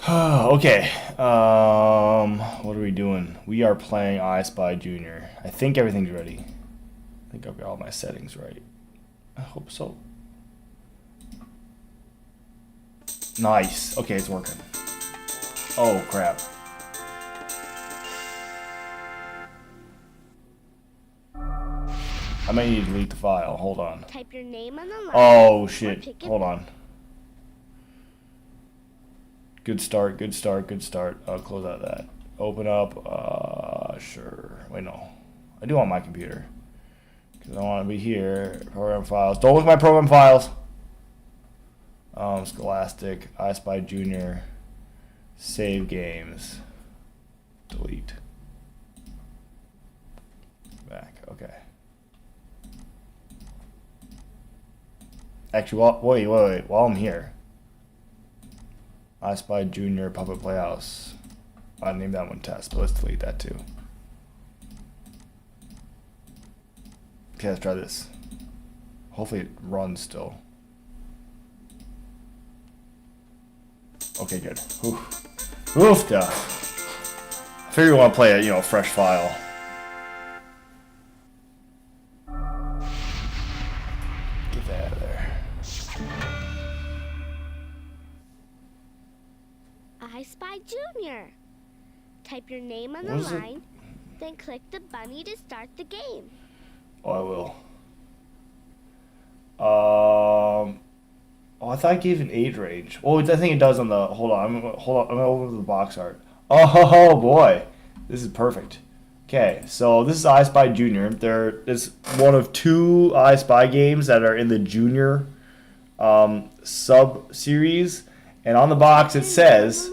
Okay. What are we doing? We are playing I Spy Junior. I think everything's ready. I think I've got all my settings right. I hope so. Nice. Okay, it's working. Oh, crap. I may need to delete the file. Hold on. Type your name on the line. Oh, shit. Hold on. Good start, good start, good start. I'll close out that. Open up. Sure. Wait, no. I do want my computer. Because I want to be here. Program files. Don't look at my program files. Scholastic. I Spy Junior. Save games. Delete. Back. Okay. Actually, wait. While I'm here. I Spy Junior Puppet Playhouse. I named that one Test, but let's delete that too. Okay, let's try this. Hopefully it runs still. Okay, good. Oof, duh. I figure we want to play a, fresh file. Get that out of there. I Spy Junior. Type your name on the line, then click the bunny to start the game. Oh, I will. Oh, I thought I gave an age range. Oh, I think it does on the. Hold on. I'm gonna open the box art. Oh boy, this is perfect. Okay, so this is I Spy Junior. There is one of two I Spy games that are in the Junior sub series, and on the box it says.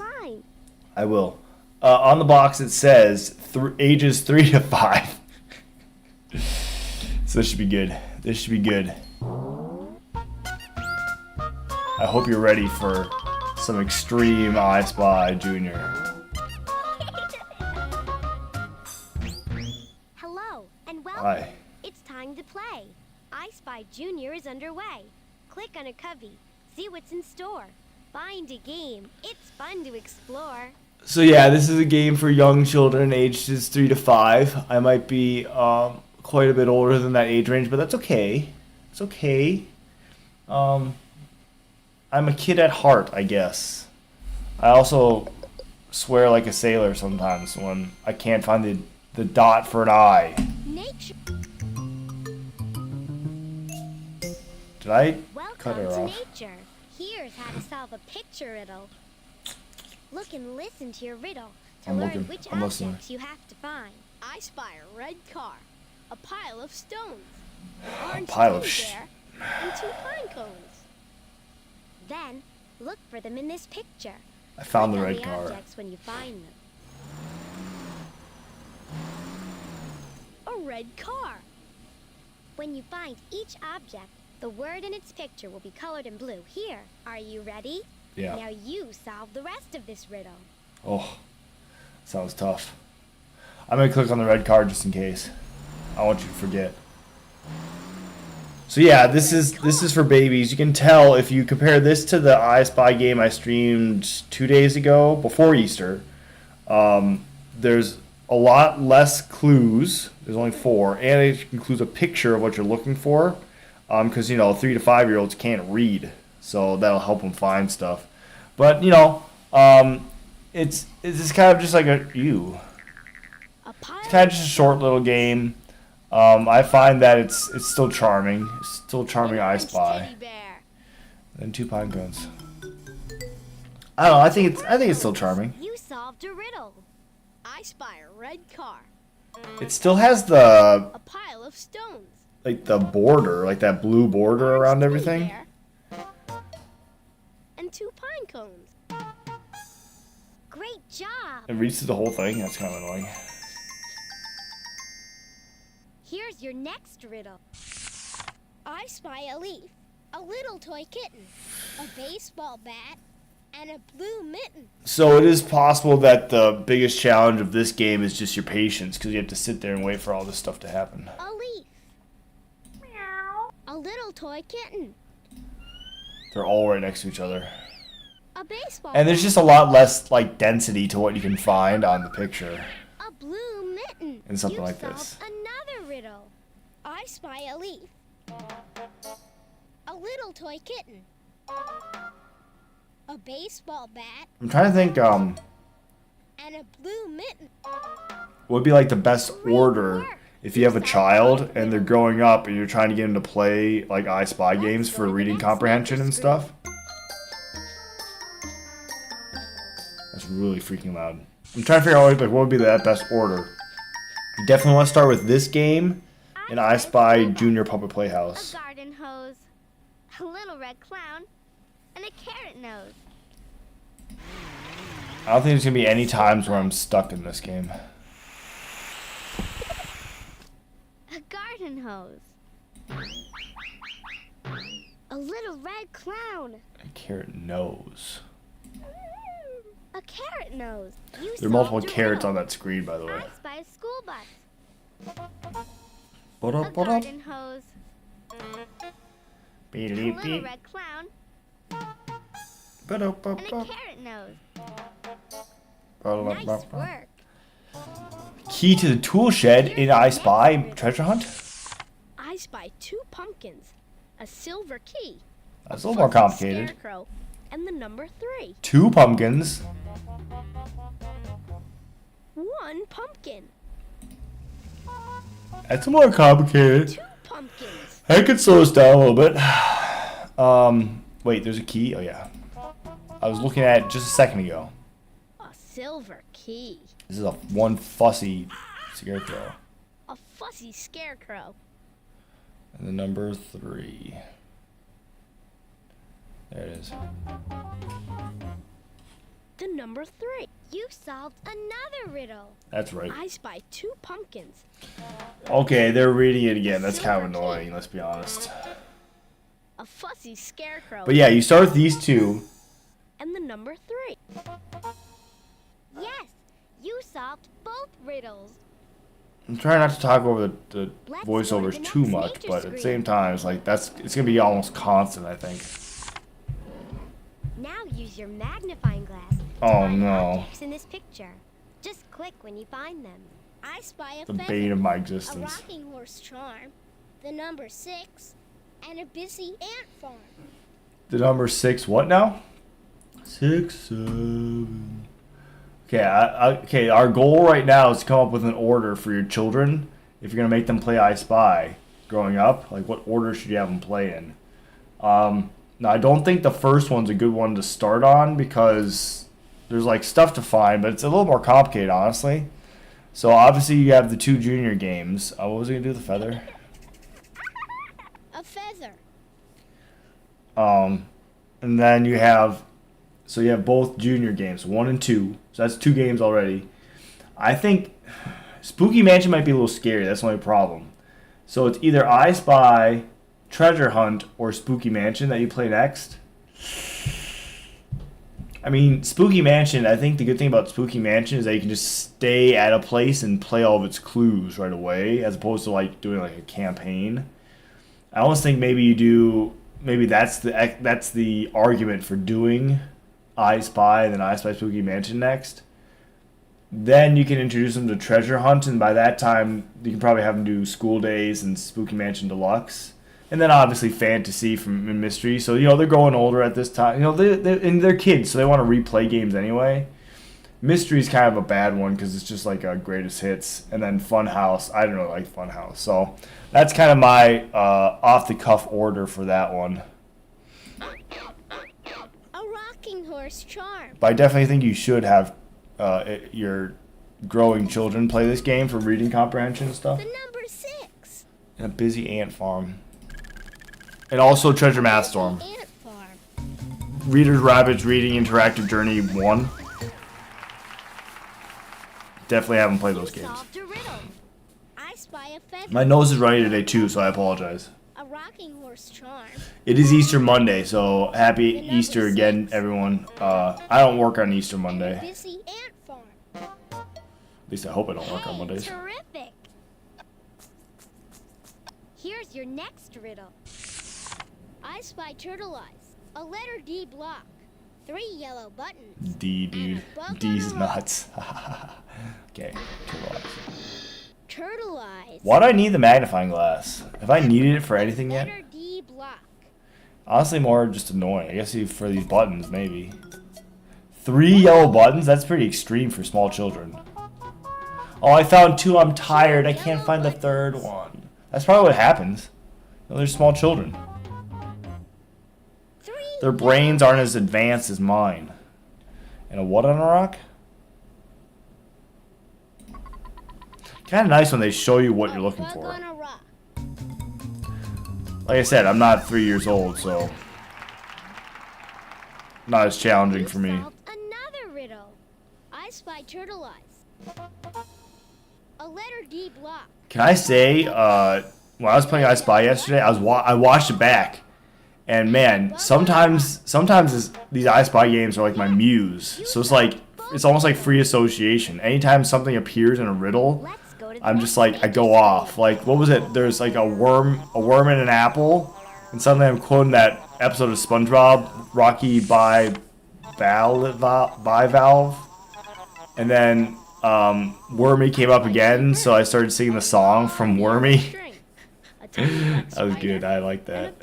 I will. On the box it says ages 3 to 5. So this should be good. This should be good. I hope you're ready for some extreme I Spy Junior. Hello and welcome. Hi. It's time to play. I Spy Junior is underway. Click on a cubby. See what's in store. Find a game. It's fun to explore. So yeah, this is a game for young children ages 3 to 5. I might be quite a bit older than that age range, but that's okay. It's okay. I'm a kid at heart, I guess. I also swear like a sailor sometimes when I can't find the dot for an I. Nature. Did I cut Welcome her to off? nature. Here's how to solve a picture riddle. Look and listen to your riddle to learn which objects you have to find. I spy a red car, a pile of stones, an orange teddy bear, and 2 pine cones. Then, look for them in this picture. I found the Click on red car. Objects when you find them. A red car. When you find each object, the word in its picture will be colored in blue. Here, are you ready? Yeah. Now you solve the rest of this riddle. Oh, sounds tough. I'm gonna click on the red card just in case. I want you to forget. So yeah, this is for babies. You can tell if you compare this to the I Spy game I streamed 2 days ago before Easter. There's a lot less clues. There's only 4, and it includes a picture of what you're looking for. Because 3 to 5-year-olds can't read, so that'll help them find stuff. But it's just kind of just like it's kind of just a short little game. I find that it's still charming. It's still charming I Spy. And 2 pine cones. I don't know. I think it's still charming. You solved a riddle. I spy a red car. It still has the A pile of stones. like the border, like that blue border around everything. And 2 pine cones. Great job. It reads through the whole thing. That's kind of annoying. Here's your next riddle. I spy a leaf, a little toy kitten, a baseball bat, and a blue mitten. So it is possible that the biggest challenge of this game is just your patience, because you have to sit there and wait for all this stuff to happen. A leaf. Meow. A little toy kitten. They're all right next to each other. A A baseball And there's just a lot less like density to what you can find on the picture. A blue mitten. And something You've like this. solved another riddle. I spy a leaf. A little toy kitten. A baseball bat. I'm trying to think And a blue mitten. what would be like the best order if you have a child and they're growing up and you're trying to get them to play like I Spy games for reading comprehension and stuff. That's really freaking loud. I'm trying to figure out like what would be that best order. You definitely want to start with this game and I Spy Junior Puppet Playhouse. A garden hose. A little red clown. And a carrot nose. I don't think there's gonna be any times where I'm stuck in this game. A garden hose. A little red clown. A carrot nose. A carrot nose. There are multiple carrots on that screen, by the way. I spy a school bus. A A garden hose. A little red clown. And a carrot nose. Nice work. Key to the tool shed in I Spy Treasure Hunt? I spy 2 pumpkins. A silver key. That's a little more complicated. Scarecrow. And the number 3. 2 pumpkins. 1 pumpkin. That's more complicated. 2 pumpkins. I could slow us down a little bit. Wait, there's a key? Oh, yeah. I was looking at it just a second ago. A silver key. This is a one fussy scarecrow. A fussy scarecrow. And the number 3. There it is. The number 3. You solved another riddle. That's right. I spy 2 pumpkins. Okay, they're reading it again. That's kind of annoying, let's be honest. A fussy scarecrow. But yeah, you start with these 2. And the number 3. Yes, you solved both riddles. I'm trying not to talk over the voiceovers too much, but at the same time, it's like it's gonna be almost constant, I think. Now use your magnifying glass to Oh find no. objects in this picture. Just click when you find them. I spy a The feather, bane of my a existence. rocking horse charm, the number 6, and a busy ant farm. The number 6, what now? 6, 7. Okay, okay. Our goal right now is to come up with an order for your children. If you're gonna make them play I Spy growing up, like what order should you have them play in? Now I don't think the first one's a good one to start on because there's like stuff to find, but it's a little more complicated, honestly. So obviously you have the 2 junior games. What was I gonna do with the feather? A feather. And then you have. So you have both junior games, 1 and 2. So that's 2 games already. I think Spooky Mansion might be a little scary. That's the only problem. So it's either I Spy, Treasure Hunt, or Spooky Mansion that you play next. I mean, Spooky Mansion, I think the good thing about Spooky Mansion is that you can just stay at a place and play all of its clues right away, as opposed to like doing like a campaign. I almost think maybe you do. Maybe that's the argument for doing I Spy and then I Spy Spooky Mansion next. Then you can introduce them to Treasure Hunt, and by that time you can probably have them do School Days and Spooky Mansion Deluxe, and then obviously Fantasy from Mystery. So they're growing older at this time. They're kids, so they want to replay games anyway. Mystery's kind of a bad one because it's just like a greatest hits, and then Funhouse. I don't really like Funhouse, so that's kind of my off the cuff order for that one. Horse charm. But I definitely think you should have your growing children play this game for reading comprehension and stuff. The number 6. And a busy ant farm. And also Treasure Math Storm. Ant farm. Reader's Rabbit's Reading Interactive Journey 1. Definitely haven't played those games. Solved a riddle. I spy a feather. My nose is runny today too, so I apologize. A rocking horse charm. It is Easter Monday, so happy The number Easter again, 6. everyone. I don't work on Easter Monday. Busy ant farm. At least I hope I don't work on Mondays. Terrific. Here's your next riddle. I spy turtle eyes. A letter D block. 3 yellow buttons. D, dude. D's nuts. Okay, turtle eyes. Turtle eyes. Why do I need the magnifying glass? Have I needed it for anything yet? Letter D block. Honestly, more just annoying. I guess for these buttons, maybe. 3 yellow buttons? That's pretty extreme for small children. Oh, I found 2. I'm tired. I can't find the 3rd one. That's probably what happens. You know, they're small children. Their brains aren't as advanced as mine. And a what on a rock? Kind of nice when they show you what you're looking for. Like I said, I'm not 3 years old, so not as challenging for me. Another riddle. I spy turtle eyes. A letter D block. Can I say, when I was playing I Spy yesterday, I watched it back, and man, sometimes these I Spy games are like my muse. So it's almost like free association. Anytime something appears in a riddle, I'm just like, I go off. Like, what was it? There's like a worm in an apple, and suddenly I'm quoting that episode of SpongeBob, Rocky Bivalve, and then Wormy came up again, so I started singing the song from Wormy. That was good. I like that.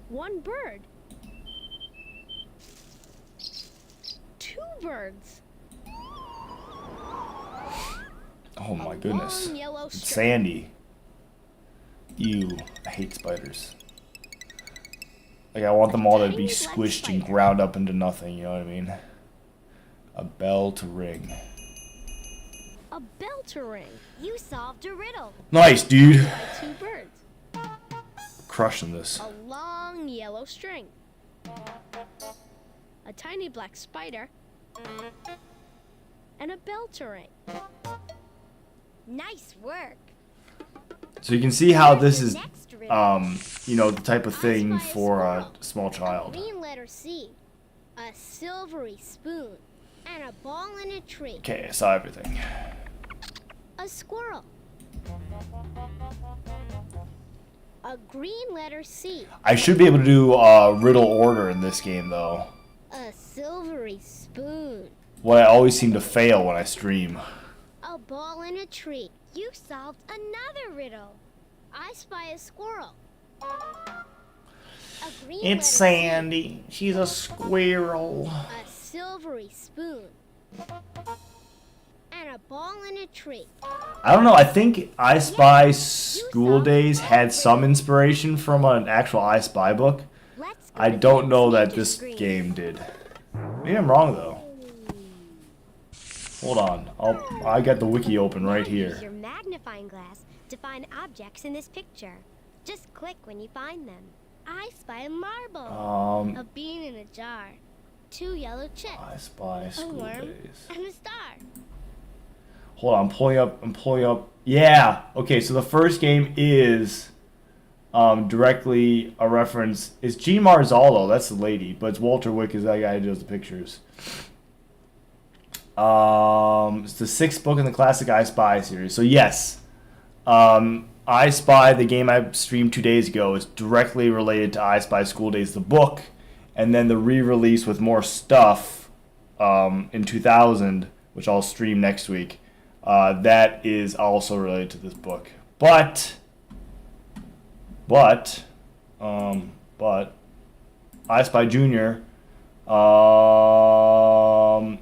One bird. 2 birds. Oh my goodness. It's Sandy. Ew. I hate spiders. Like, I want them all to be squished and ground up into nothing, you know what I mean? A bell to ring. A bell to ring. You solved a riddle. Nice, dude. 2 birds. Crushing this. A long yellow string. A tiny black spider. And a bell to ring. Nice work. So you can see how this is, you know, the type of thing for a small child. Green letter C. A silvery spoon. And a ball in a tree. Okay, I saw everything. A squirrel. A green letter C. I should be able to do riddle order in this game, though. A silvery spoon. What I always seem to fail when I stream. A ball in a tree. You solved another riddle. I spy a squirrel. A green It's Sandy. She's a squirrel. A silvery spoon. And a ball in a tree. I don't know. I think I Spy School Days had some inspiration from an actual I Spy book. I don't know that this game did. Maybe I'm wrong, though. Hold on. I got the wiki open right here. Use your magnifying glass to find objects in this picture. Just click when you find them. I spy a marble. A bean in a jar. 2 yellow chicks. I Spy School Days. And a star. Hold on, I'm pulling up. Yeah. Okay, so the first game is directly a reference. It's G. Marzallo, that's the lady, but it's Walter Wick is that guy who does the pictures. It's the 6th book in the classic I Spy series. So yes, I Spy, the game I streamed 2 days ago, is directly related to I Spy School Days, the book, and then the re-release with more stuff in 2000, which I'll stream next week. That is also related to this book, but I Spy Junior.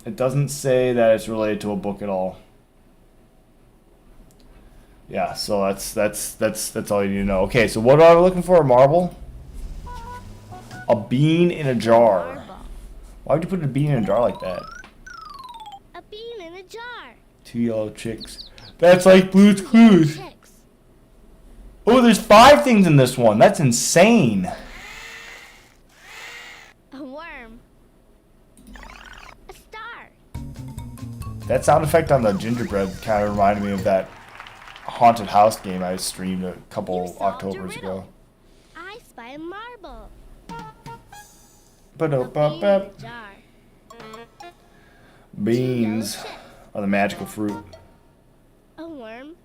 It doesn't say that it's related to a book at all. Yeah, so that's all you need to know. Okay, so what are we looking for? A marble? A bean in a jar. Why would you put a bean in a jar like that? A bean in a jar. 2 yellow chicks. That's like Blue's Clues. Oh, there's 5 things in this one. That's insane. A worm. A star. That sound effect on the gingerbread kind of reminded me of that haunted house game I streamed a couple Octobers ago. I spy a marble. Ba-do-ba-ba. Beans are the magical fruit. A worm.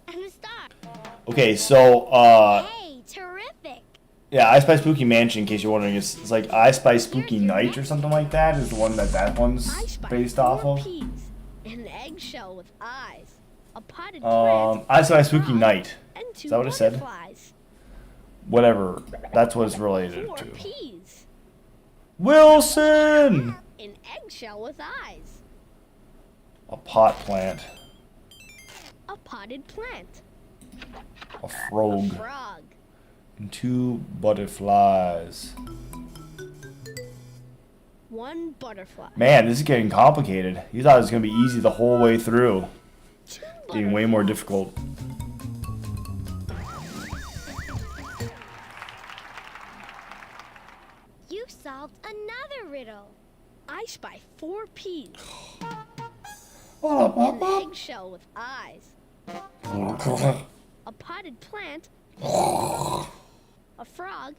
And a star. Okay, so Hey, terrific. Yeah, I Spy Spooky Mansion, in case you're wondering. It's like I Spy Spooky Night or something like that is the one that one's based off of. Peas, an eggshell with eyes, a potted plant, I Spy Spooky Night. and Is 2 that what it said? butterflies. Whatever. That's what it's related 4 to. peas, Wilson! an eggshell with eyes, A pot plant. a potted plant, A a frog. frog, And 2 butterflies. 1 butterfly, Man, this is getting complicated. You thought it was going to be easy the whole way through. 2 Getting way more difficult. You solved another riddle. I spy 4 peas, an eggshell with eyes, a potted plant, a frog,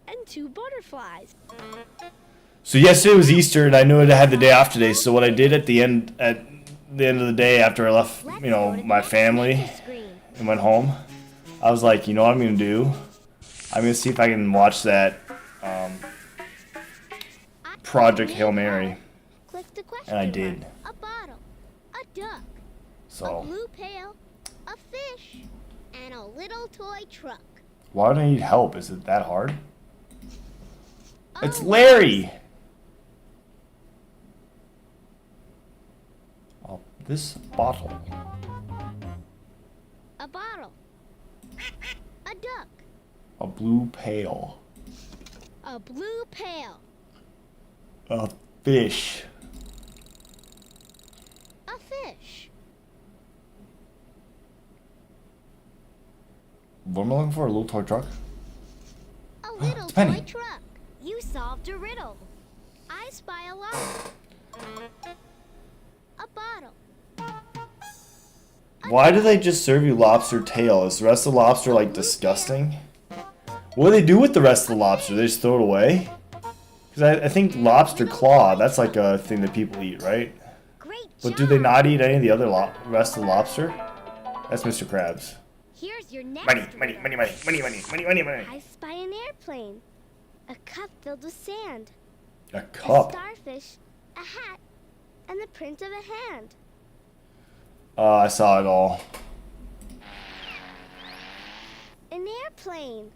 and 2 butterflies. So yesterday was Easter, and I knew I had the day off today. So what I did at the end of the day after I left, Let's you know, go to the my next family picture screen. and went home, I was like, you know what I'm gonna do? I'm gonna see if I can watch that Project Hail Mary, Click the question and I mark. did. A bottle, a duck, a So blue pail, a fish, and a little toy truck. why do I need help? Is it that hard? It's Oh, Larry. Oh, this bottle. a bottle, a duck, A blue pail. a blue pail, A fish. a fish, What am I looking for? A little toy truck? a little It's Penny. toy truck. You solved a riddle. I spy a lobster, a bottle. Why do they just serve you lobster tail? Is the rest of the lobster like disgusting? What do they do with the rest of the lobster? They just throw it away? Because I think lobster claw, that's like a thing that people eat, right? Great job. But do they not eat any of the other rest of the lobster? That's Mr. Krabs. Here's your next Money, riddle. money, money, money, money, money, money, money, money. I spy an airplane, a cup filled with sand, A a cup. starfish, a hat, and the print of a hand. I saw it all. An airplane.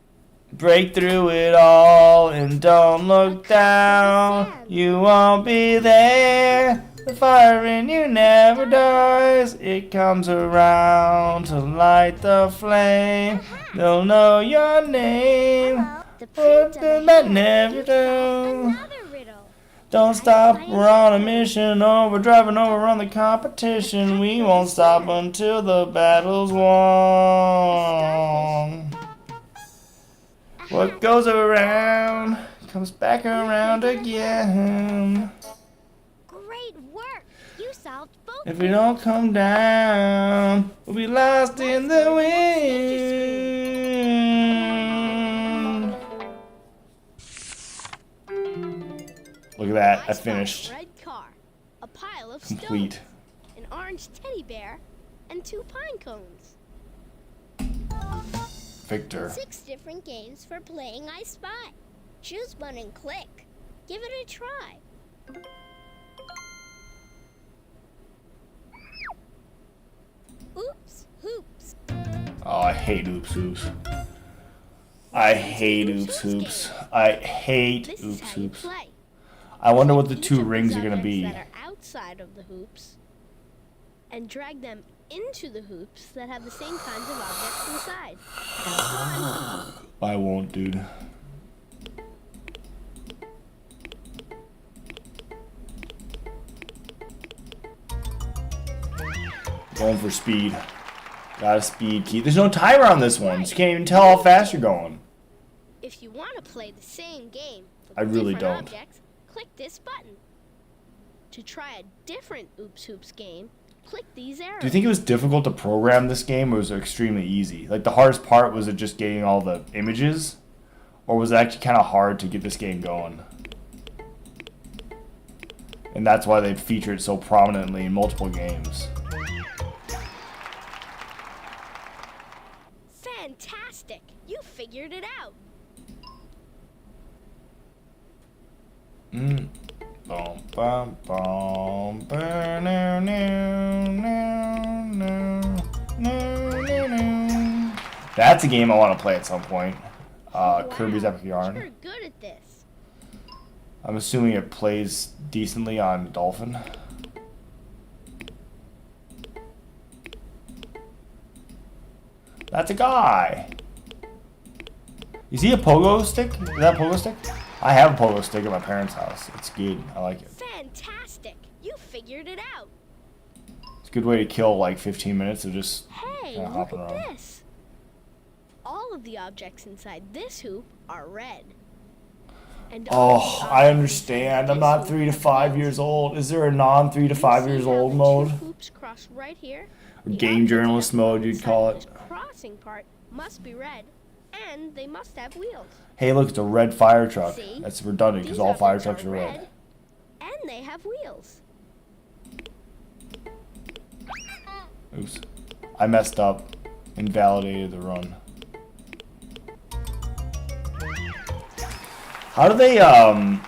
Break through it all and don't look down. You won't be there. The fire in you never dies. It comes around to light the flame. They'll know your name. Hello. The But print of then a that hand. never You solved do. another riddle. Don't stop, we're on a mission. Oh, we're driving over on the competition. We won't stop until the battle's won. What goes around comes back around again. Great work. You solved both. If we don't come down, we'll be lost in the wind. Look at that, I spy a finished. red car, a pile of Complete. stones, an orange teddy bear, and 2 pine cones. Victor. 6 different games for playing I Spy. Choose one and click. Give it a try. Oops, hoops. Oh, I hate Oops Hoops. I hate Oops Hoops. I hate This is Oops how you Hoops. play. I wonder what the Each 2 of rings are these gonna be. objects that are outside of the hoops, and drag them into the hoops that have the same kinds of objects inside. Have fun. I won't, dude. Going for speed. Got a speed key. There's no timer on this one, so you can't even tell how fast you're going. If you want to play the same game with I really different don't. objects, click this button. To try a different Oops Hoops game, click these arrows. Do you think it was difficult to program this game, or was it extremely easy? Like, the hardest part, was it just getting all the images? Or was it actually kind of hard to get this game going? And that's why they feature it so prominently in multiple games. Fantastic! You figured Bum, bum, bum, no, no, no. That's a game I want to play at some point. Kirby's Epic Yarn. You're good at this. I'm assuming it plays decently on Dolphin. That's a guy. You see a pogo stick? Is that a pogo stick? I have a pogo stick at my parents' house. It's good. I like it. Fantastic. You figured it out. It's a good way to kill like 15 minutes of just Hey, kind of look hopping at around. this. All of the objects inside this hoop are red. And all Oh, the I objects understand. inside I'm this not hoop 3 to have 5 wheels. years old. Is there a non 3 to 5 You years see how old the mode? two hoops cross right here? Or The game objects journalist that mode, fall you'd inside call this it. crossing part must be red, and they must have wheels. Hey, look, it's a red fire truck. See? That's redundant because These all fire objects trucks are red. and they have wheels. Oops. I messed up. Invalidated the run. How do they, Oh,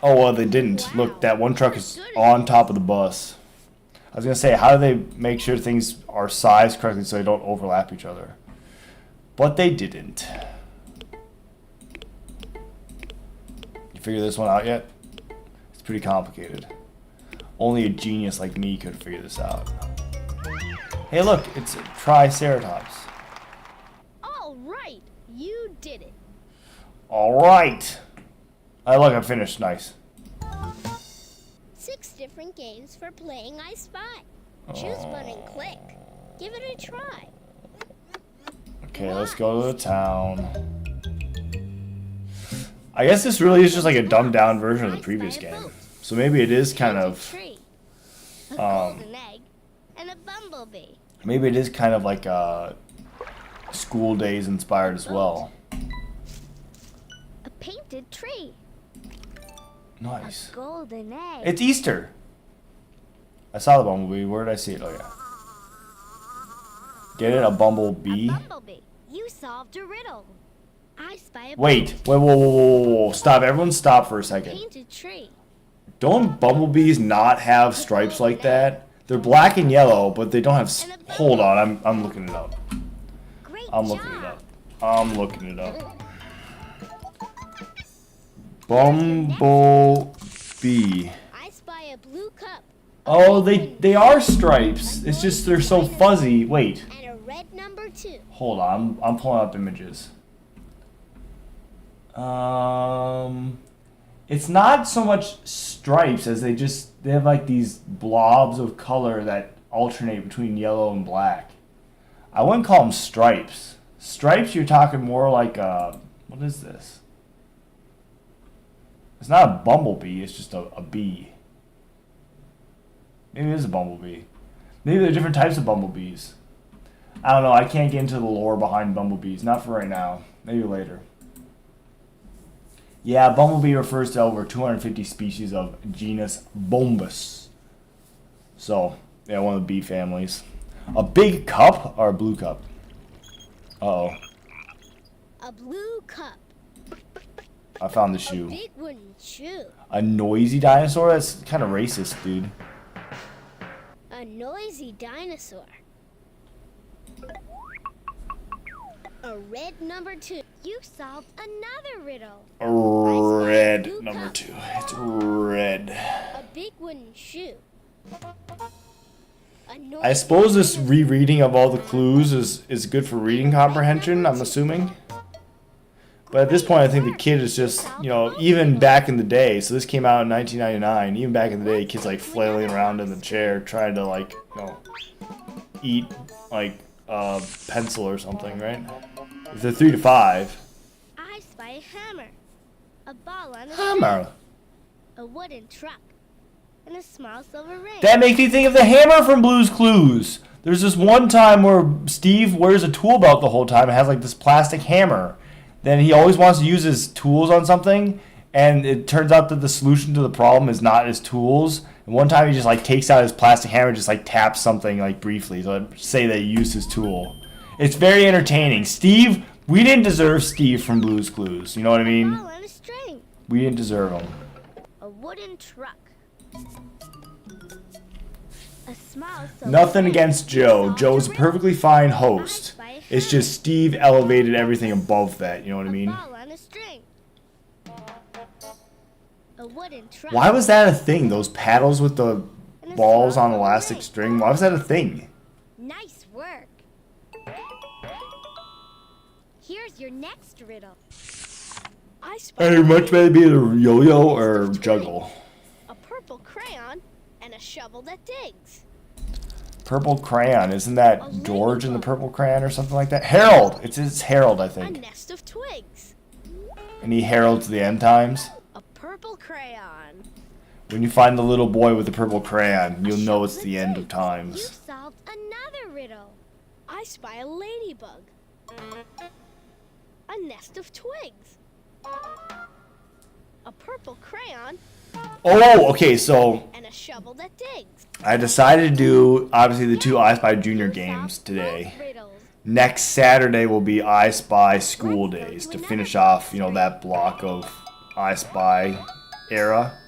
well, they didn't. Wow, Look, that one truck you're is good at on this. top of the bus. I was going to say, how do they make sure things are sized correctly so they don't overlap each other? But they didn't. You figure this one out yet? It's pretty complicated. Only a genius like me could figure this out. Hey, look, it's a Triceratops. All right, you did it. All right. Look, I'm finished. Nice. 6 different games for playing I Spy. Choose one and click. Give it a try. Okay, let's go to the town. I guess this really is just like a dumbed down version of the previous game. So maybe it is kind Painted of, tree, a golden egg, and a bumblebee. maybe it is kind of like School Days inspired as well. A painted tree, Nice. a golden egg. It's Easter. I saw the bumblebee. Where did I see it? Oh yeah. Get it? A bumblebee? A bumblebee. You solved a riddle. I Spy a Wait. Wait. Whoa. Whoa. Whoa. Whoa. Stop. Everyone, stop for a second. painted tree. Don't bumblebees not have stripes like that? They're black and yellow, but they don't have. Hold on. I'm looking it up. Great I'm job. looking it up. I'm looking it up. Bumblebee. I Spy a blue cup. Oh, they are stripes. It's just they're so fuzzy. Wait. And a red number 2. Hold on. I'm pulling up images. It's not so much stripes as they have like these blobs of color that alternate between yellow and black. I wouldn't call them stripes. Stripes, you're talking more like what is this? It's not a bumblebee, it's just a bee. Maybe it is a bumblebee. Maybe there are different types of bumblebees. I don't know, I can't get into the lore behind bumblebees. Not for right now. Maybe later. Yeah, bumblebee refers to over 250 species of genus Bombus. So, yeah, one of the bee families. A big cup or a blue cup? Uh-oh. A blue cup. I found the A shoe. big wooden shoe. A noisy dinosaur? That's kind of racist, dude. A noisy dinosaur. A red number 2. You solved another riddle. Red number 2. It's red. A big wooden shoe. A I noisy suppose this dinosaur. rereading of all the clues is good for reading comprehension, I'm assuming. But at this point, I think the kid is just, even back in the day, so this came out in 1999, even back in the day, kids like flailing around in the chair trying to like, eat like a pencil or something, right? If they're 3 to 5. I Spy a hammer. A ball on a Hammer. string, a wooden truck, and a small silver ring. That makes me think of the hammer from Blue's Clues. There's this one time where Steve wears a tool belt the whole time and has like this plastic hammer. Then he always wants to use his tools on something, and it turns out that the solution to the problem is not his tools. And one time he just like takes out his plastic hammer and just like taps something like briefly to say that he used his tool. It's very entertaining. Steve, we didn't deserve Steve from Blue's Clues. You know what I mean? Ball on a string. We didn't deserve him. A wooden truck. A small silver Nothing ring. against Joe. Joe's a perfectly fine host. It's just Steve elevated everything above that, you know what I A mean? ball on a string. A wooden truck. Why was that a thing? Those paddles with the And a balls small on silver elastic ring. string? Why was that a thing? Nice work. Here's your next riddle. I spy I'd much rather be a yo-yo or juggle. a purple crayon and a shovel that digs. Purple crayon, isn't that George in the purple crayon or something like that? Harold! It's Harold, I A think. nest of twigs. And he heralds the end times. A purple crayon. When you find the little boy with the purple crayon, A you'll know it's shovel the that end of digs. times. You've solved another riddle. I spy a ladybug. A nest of twigs. A purple crayon Oh, okay, so and a shovel that digs. I decided to do, obviously, the two I Spy Junior games today. Next Saturday will be I Spy School Days to finish off, you know, that block of I Spy era.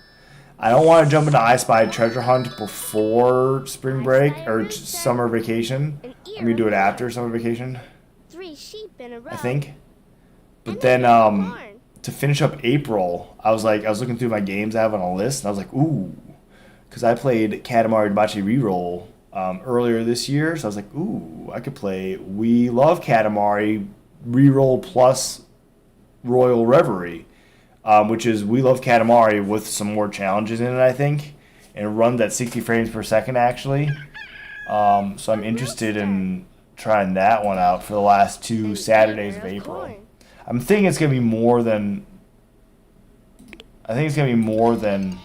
I don't want to jump into I Spy Treasure Hunt before spring break or summer vacation. I'm going to do it after summer vacation, 3 sheep in a row. I think. But then, to finish up April, I was looking through my games I have on a list, and I was like, ooh. Because I played Katamari Damacy Reroll earlier this year, so I was like, ooh, I could play We Love Katamari Reroll plus Royal Reverie, which is We Love Katamari with some more challenges in it, I think, and it runs at 60 frames per second, actually. So I'm interested in trying that one out for the last 2 Saturdays of April. I'm thinking it's going to be more than... I think it's going to be more than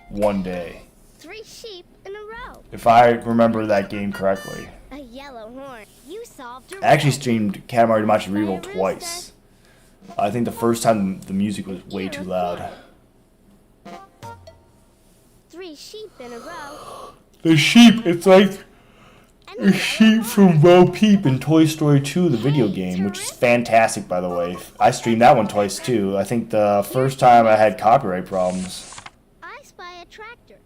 one day. 3 sheep in a row. If I remember that game correctly. A yellow horn. You solved a I actually riddle. streamed Katamari Damacy Reroll twice. I think the first time the music was way too loud. 3 sheep in a row. The sheep, it's like And a a yellow sheep horn. from Bo Peep in Toy Story 2, the video game, which is fantastic, by the way. I streamed that one twice, too. I think the first time I had copyright problems. I spy a tractor.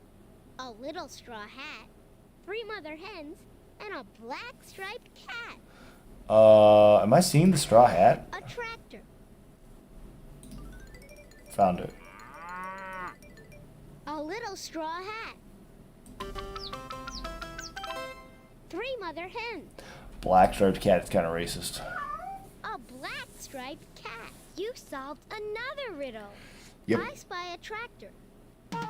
A little straw hat. 3 mother hens. And a black striped cat. Am I seeing the straw hat? A tractor. Found it. A little straw hat. 3 mother hens. Black striped cat, it's kind of racist. A black striped cat. You solved another riddle. Yep. I spy a tractor. A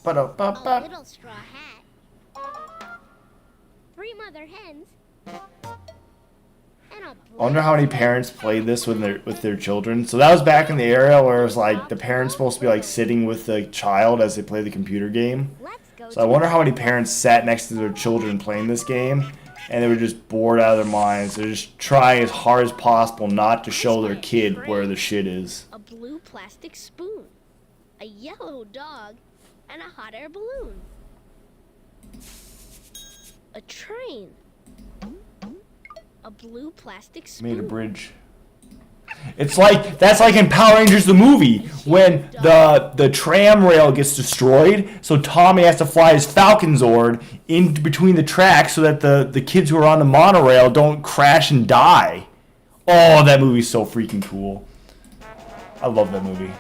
Ba-da-ba-ba. little straw hat. 3 mother hens. And a I wonder how many parents played this with their children. So that was back in the era where it was like the parents supposed to be like sitting with the child as they play the computer game. Let's go So I wonder how many parents sat next to their children playing this game and they were just bored out of their minds. They're just trying as hard as possible not to show their kid where the shit is. a blue plastic spoon, a yellow dog, and a hot air balloon. A train. A blue plastic spoon. Made a bridge. It's like, that's like in Power Rangers the movie, when the tram rail gets destroyed, so Tommy has to fly his Falcon Zord in between the tracks so that the kids who are on the monorail don't crash and die. Oh, that movie's so freaking cool. I love that movie.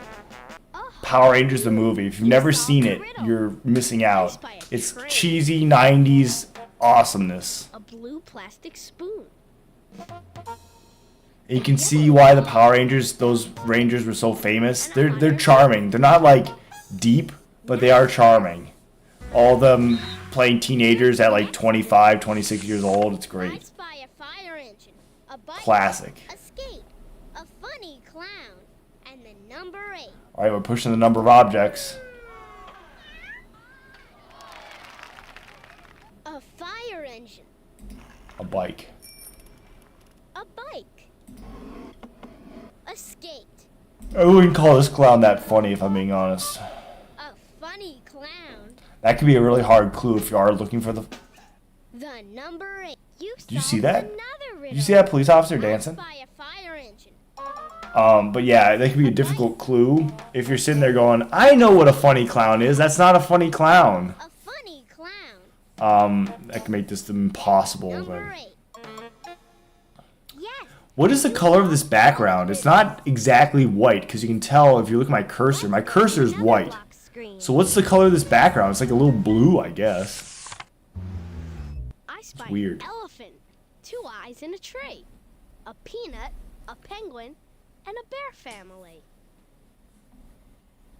Power Rangers the movie. If you've never seen it, you're missing out. It's cheesy 90s awesomeness. A blue plastic spoon. And you can see why the Power Rangers, those Rangers were so famous. They're charming. They're not like deep, but they are charming. All of them playing teenagers at like 25, 26 years old. It's I great. spy a fire engine, a bike, Classic. a skate, a funny clown, and the number 8. Alright, we're pushing the number of objects. A fire engine, A bike. a bike, a skate, I wouldn't call this clown that funny if I'm being honest. a funny clown, That could be a really hard clue if you are looking for the... the number 8. Did you see that? Another riddle. Did you see that police officer dancing? I spy a fire engine, But yeah, that could be a difficult clue if you're sitting there going, I know what a funny clown is. That's not a funny clown. A funny clown. That can make this impossible. Number 8. Yes. What is the color of this background? It's not exactly white, because you can tell if you look at my cursor is white. So what's the color of this background? It's like a little blue, I guess. It's weird. An elephant, 2 eyes in a tree, a peanut, a penguin, and a bear family.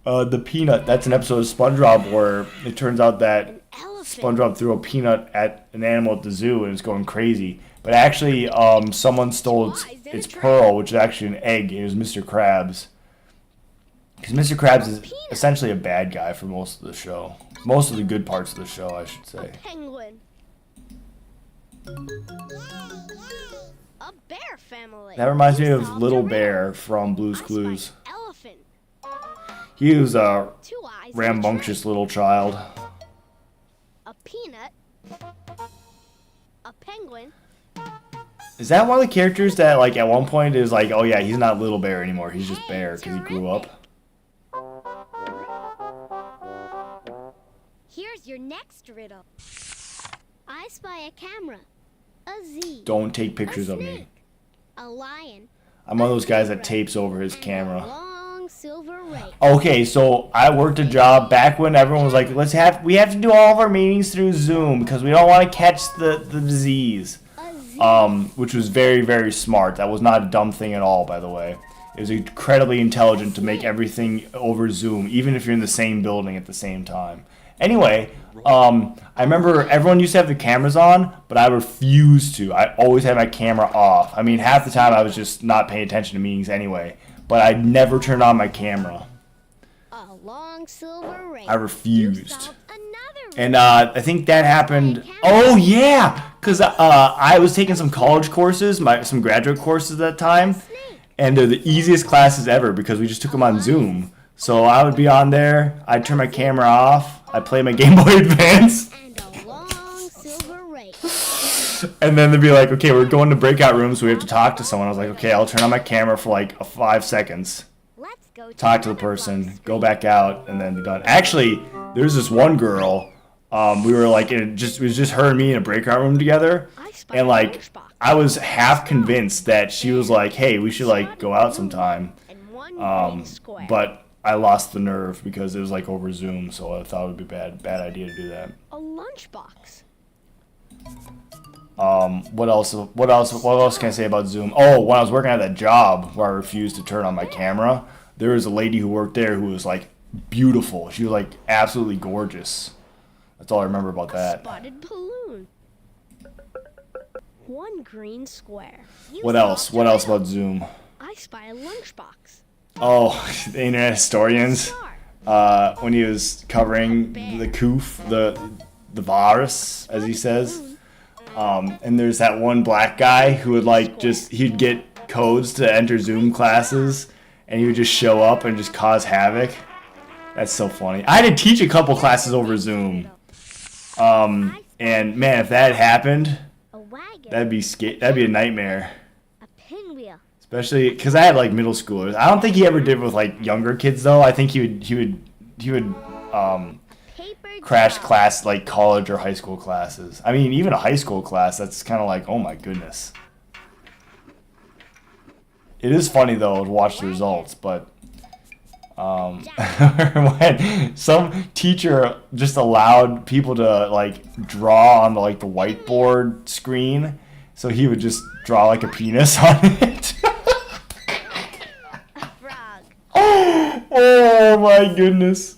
The peanut, that's an episode of SpongeBob where it turns out that SpongeBob threw a peanut at an animal at the zoo and it's going crazy. But actually, someone stole its pearl, which is actually an egg. It was Mr. Krabs. Because Mr. Krabs is essentially a bad guy for most of the show. Most of the good parts of the show, I should say. A penguin. A bear family. That reminds me of Little Bear from Blue's Clues. Elephant. He was a rambunctious little child. A peanut. A penguin. Is that one of the characters that, like, at one point is like, oh yeah, he's not Little Bear anymore, he's just Bear because he grew up? Here's your next riddle. I spy a camera, a Z. Don't take pictures of me. A lion. I'm one of those guys that tapes over his camera. A long silver rake. Okay, so I worked a job back when everyone was like, we have to do all of our meetings through Zoom because we don't want to catch the disease. Which was very, very smart. That was not a dumb thing at all, by the way. It was incredibly intelligent to make everything over Zoom, even if you're in the same building at the same time. Anyway, I remember everyone used to have the cameras on, but I refused to. I always had my camera off. I mean, half the time I was just not paying attention to meetings anyway, but I never turned on my camera. A long silver rake. I refused. And I think that happened. Oh yeah, because I was taking some college courses, some graduate courses at that time, and they're the easiest classes ever because we just took them on Zoom. So I would be on there, I'd turn my camera off, I'd play my Game Boy Advance, and a long silver rake. And then they'd be like, okay, we're going to breakout rooms, so we have to talk to someone. I was like, okay, I'll turn on my camera for like 5 seconds, talk to the person, go back out, and then be done. Actually, there's this one girl, we were like, it was just her and me in a breakout room together, and like, I was half convinced that she was like, hey, we should like go out sometime, but I lost the nerve because it was like over Zoom, so I thought it would be a bad idea to do that. A lunchbox. What else can I say about Zoom? Oh, when I was working at that job where I refused to turn on my camera, there was a lady who worked there who was like beautiful. She was like absolutely gorgeous. That's all I remember about that. A spotted balloon. One green square. What else? What else about Zoom? I spy a lunchbox. Oh, the internet historians. When he was covering the coof, the virus, as he says. And there's that one black guy who would like he'd get codes to enter Zoom classes, and he would just show up and just cause havoc. That's so funny. I had to teach a couple classes over Zoom. And man, if that happened, that'd be a nightmare. A pinwheel. Especially because I had like middle schoolers. I don't think he ever did with like younger kids though. I think he would crash class like college or high school classes. I mean, even a high school class, that's kind of like, oh my goodness. It is funny though to watch the results, but when some teacher just allowed people to like draw on the like the whiteboard screen, so he would just draw like a penis on it. A frog. Oh my goodness.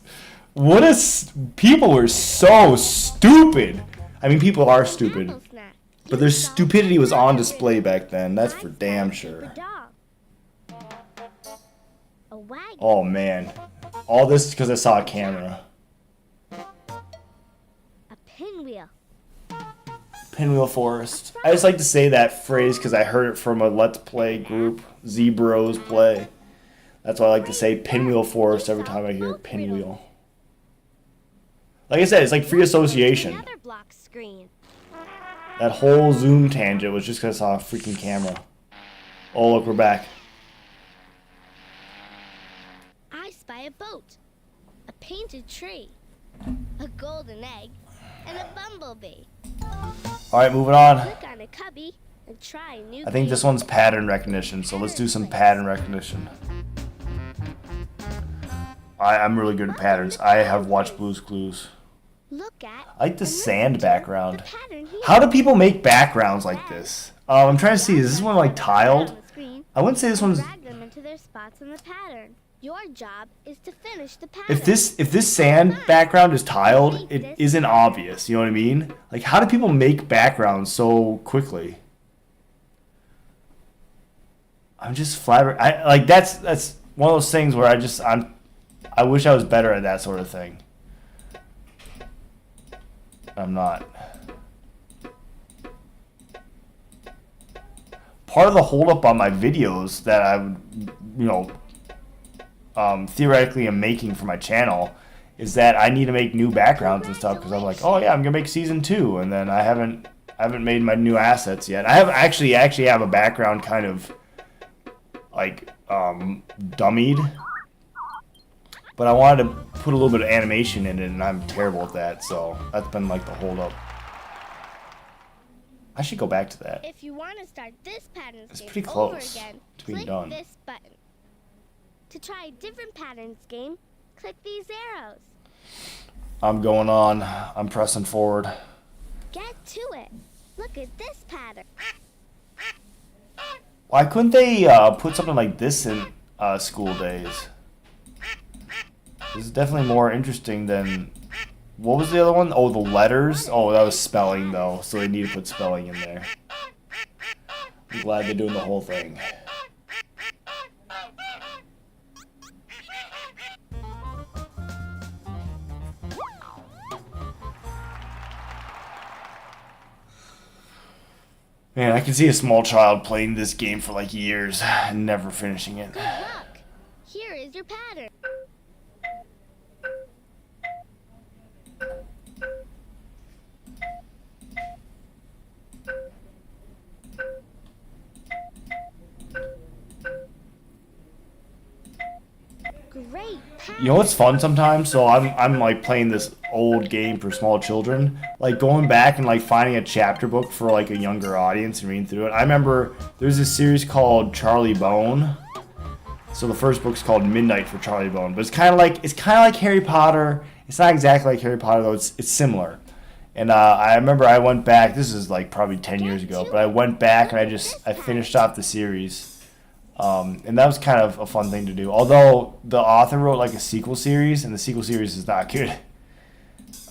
People were so stupid. I mean, people are stupid, but their stupidity was on display back then. That's for damn sure. Oh man, all this because I saw a camera. A pinwheel. Pinwheel Forest. I just like to say that phrase because I heard it from a Let's Play group, Z-Bros Play. That's why I like to say Pinwheel Forest every time I hear pinwheel. Like I said, it's like free association. That whole Zoom tangent was just because I saw a freaking camera. Oh, look, we're back. a boat, a painted tree, a golden egg, and a bumblebee. All right, moving on. Click on a cubby and try a new I think this one's pattern recognition, so let's do some pattern recognition. I'm really good at patterns. I have watched Blue's Clues. Look at. I like the sand background. The pattern here. How do people make backgrounds like this? I'm trying to see, is this one like tiled? I wouldn't say this one's... Drag them into their spots in the pattern. Your job is to finish the pattern. If this sand background is tiled, it isn't obvious, you know what I mean? Like, how do people make backgrounds so quickly? I'm just flabbergasted. Like, that's one of those things where I wish I was better at that sort of thing. I'm not. Part of the holdup on my videos that I would, you know, theoretically am making for my channel is that I need to make new backgrounds and stuff because I'm like, oh yeah, I'm gonna make season 2, and then I haven't made my new assets yet. I have actually have a background kind of like dummied, but I wanted to put a little bit of animation in it, and I'm terrible at that, so that's been like the holdup. I should go back to that. If you want to start this pattern It's game pretty over close again, to being click done. this button. To try a different patterns game, click these arrows. I'm going on. I'm pressing forward. Get to it. Look at this pattern. Why couldn't they put something like this in school days? This is definitely more interesting than... What was the other one? Oh, the letters? Oh, that was spelling, though, so they need to put spelling in there. I'm glad they're doing the whole thing. Man, I can see a small child playing this game for like years and never finishing it. Good luck. Here is your pattern. Great pattern. You know what's fun sometimes? So I'm like playing this old game for small children, like going back and like finding a chapter book for like a younger audience and reading through it. I remember there's this series called Charlie Bone. So the first book's called Midnight for Charlie Bone, but it's kind of like Harry Potter. It's not exactly like Harry Potter though. It's similar. And I remember I went back. This is like probably 10 years ago, but I went back and I finished off the series. And that was kind of a fun thing to do. Although the author wrote like a sequel series, and the sequel series is not good.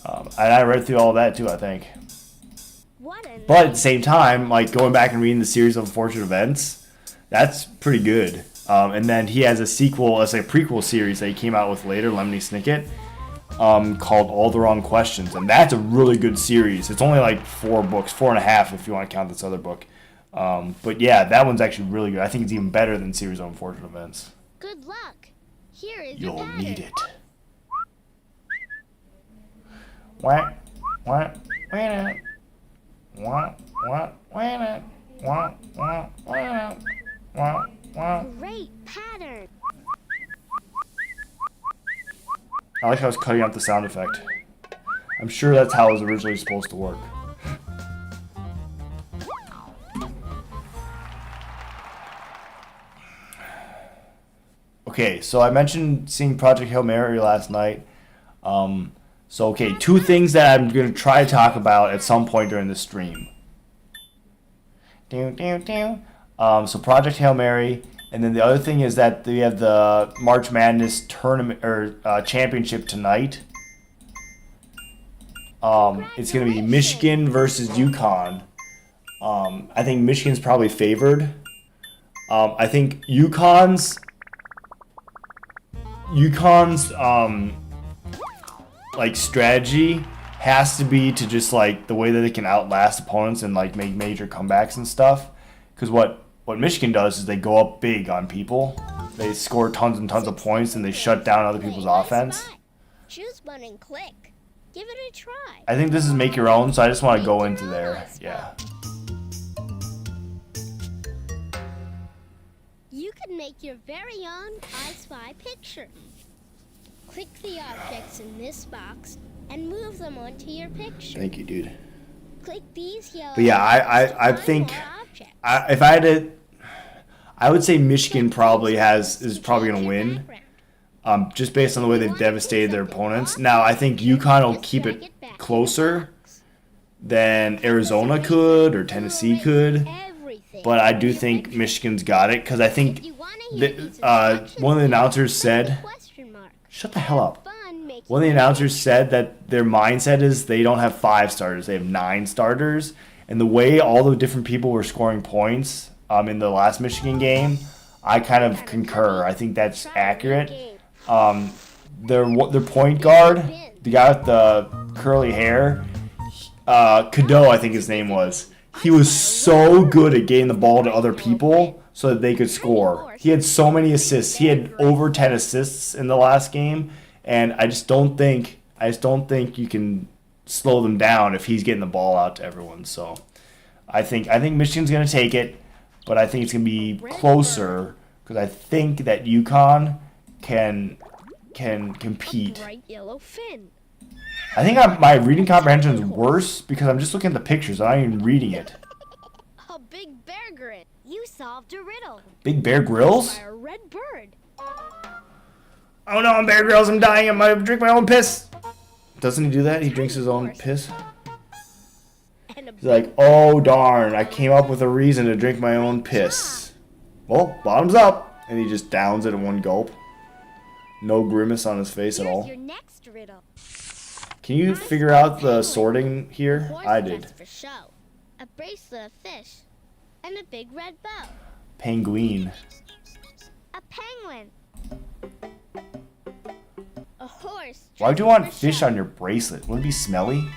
And I read through all that too, I think. But at the same time, like going back and reading the series of unfortunate events, that's pretty good. And then he has a sequel, as a prequel series that he came out with later, Lemony Snicket, called All the Wrong Questions, and that's a really good series. It's only like 4 books, 4.5 if you want to count this other book. But yeah, that one's actually really good. I think it's even better than Series of Unfortunate Events. Good luck. Here is your You'll pattern. need it. What? What? Wait a minute. What? Wait a minute. What? Great pattern. I like how I was cutting out the sound effect. I'm sure that's how it was originally supposed to work. Okay, so I mentioned seeing Project Hail Mary last night. So, okay, 2 things that I'm going to try to talk about at some point during the stream. So Project Hail Mary, and then the other thing is that we have the March Madness tournament or championship tonight. It's going to be Michigan versus UConn. I think Michigan's probably favored. I think UConn's like strategy has to be to just like the way that they can outlast opponents and like make major comebacks and stuff. Because what Michigan does is they go up big on people. They score tons and tons of points and they shut down other people's offense. Choose one and click. Give it a try. I think this is make your own, so I just want to go into there. Yeah. You can make your very own I Spy picture. Click the objects in this box and move them onto your picture. Thank you, dude. Click these yellow. But yeah, I think if I had to, I would say Michigan probably is probably gonna win. Just based on the way they've devastated their opponents. Now, I think UConn will keep it closer than Arizona could or Tennessee could. But I do think Michigan's got it because I think one of the announcers said, shut the hell up. One of the announcers said that their mindset is they don't have 5 starters. They have 9 starters. And the way all the different people were scoring points in the last Michigan game, I kind of concur. I think that's accurate. Their point guard, the guy with the curly hair, Cadeau, I think his name was. He was so good at getting the ball to other people so that they could score. He had so many assists. He had over 10 assists in the last game, and I just don't think you can slow them down if he's getting the ball out to everyone. So I think Michigan's gonna take it, but I think it's gonna be closer because I think that UConn can compete. I think my reading comprehension is worse because I'm just looking at the pictures. I'm not even reading it. A big bear grin. You solved a riddle. Big Bear Grylls? By a red bird. Oh no, I'm Bear Grylls. I'm dying. I'm gonna drink my own piss. Doesn't he do that? He drinks his own piss? He's like, oh darn, I came up with a reason to drink my own piss. Well, bottoms up. And he just downs it in one gulp. No grimace on his face at all. Your next riddle. Can you figure out the sorting here? I did. For show. A bracelet of fish. And a big red bow. Penguin. A penguin. A horse. Why do you want fish on your bracelet? Wouldn't it be smelly?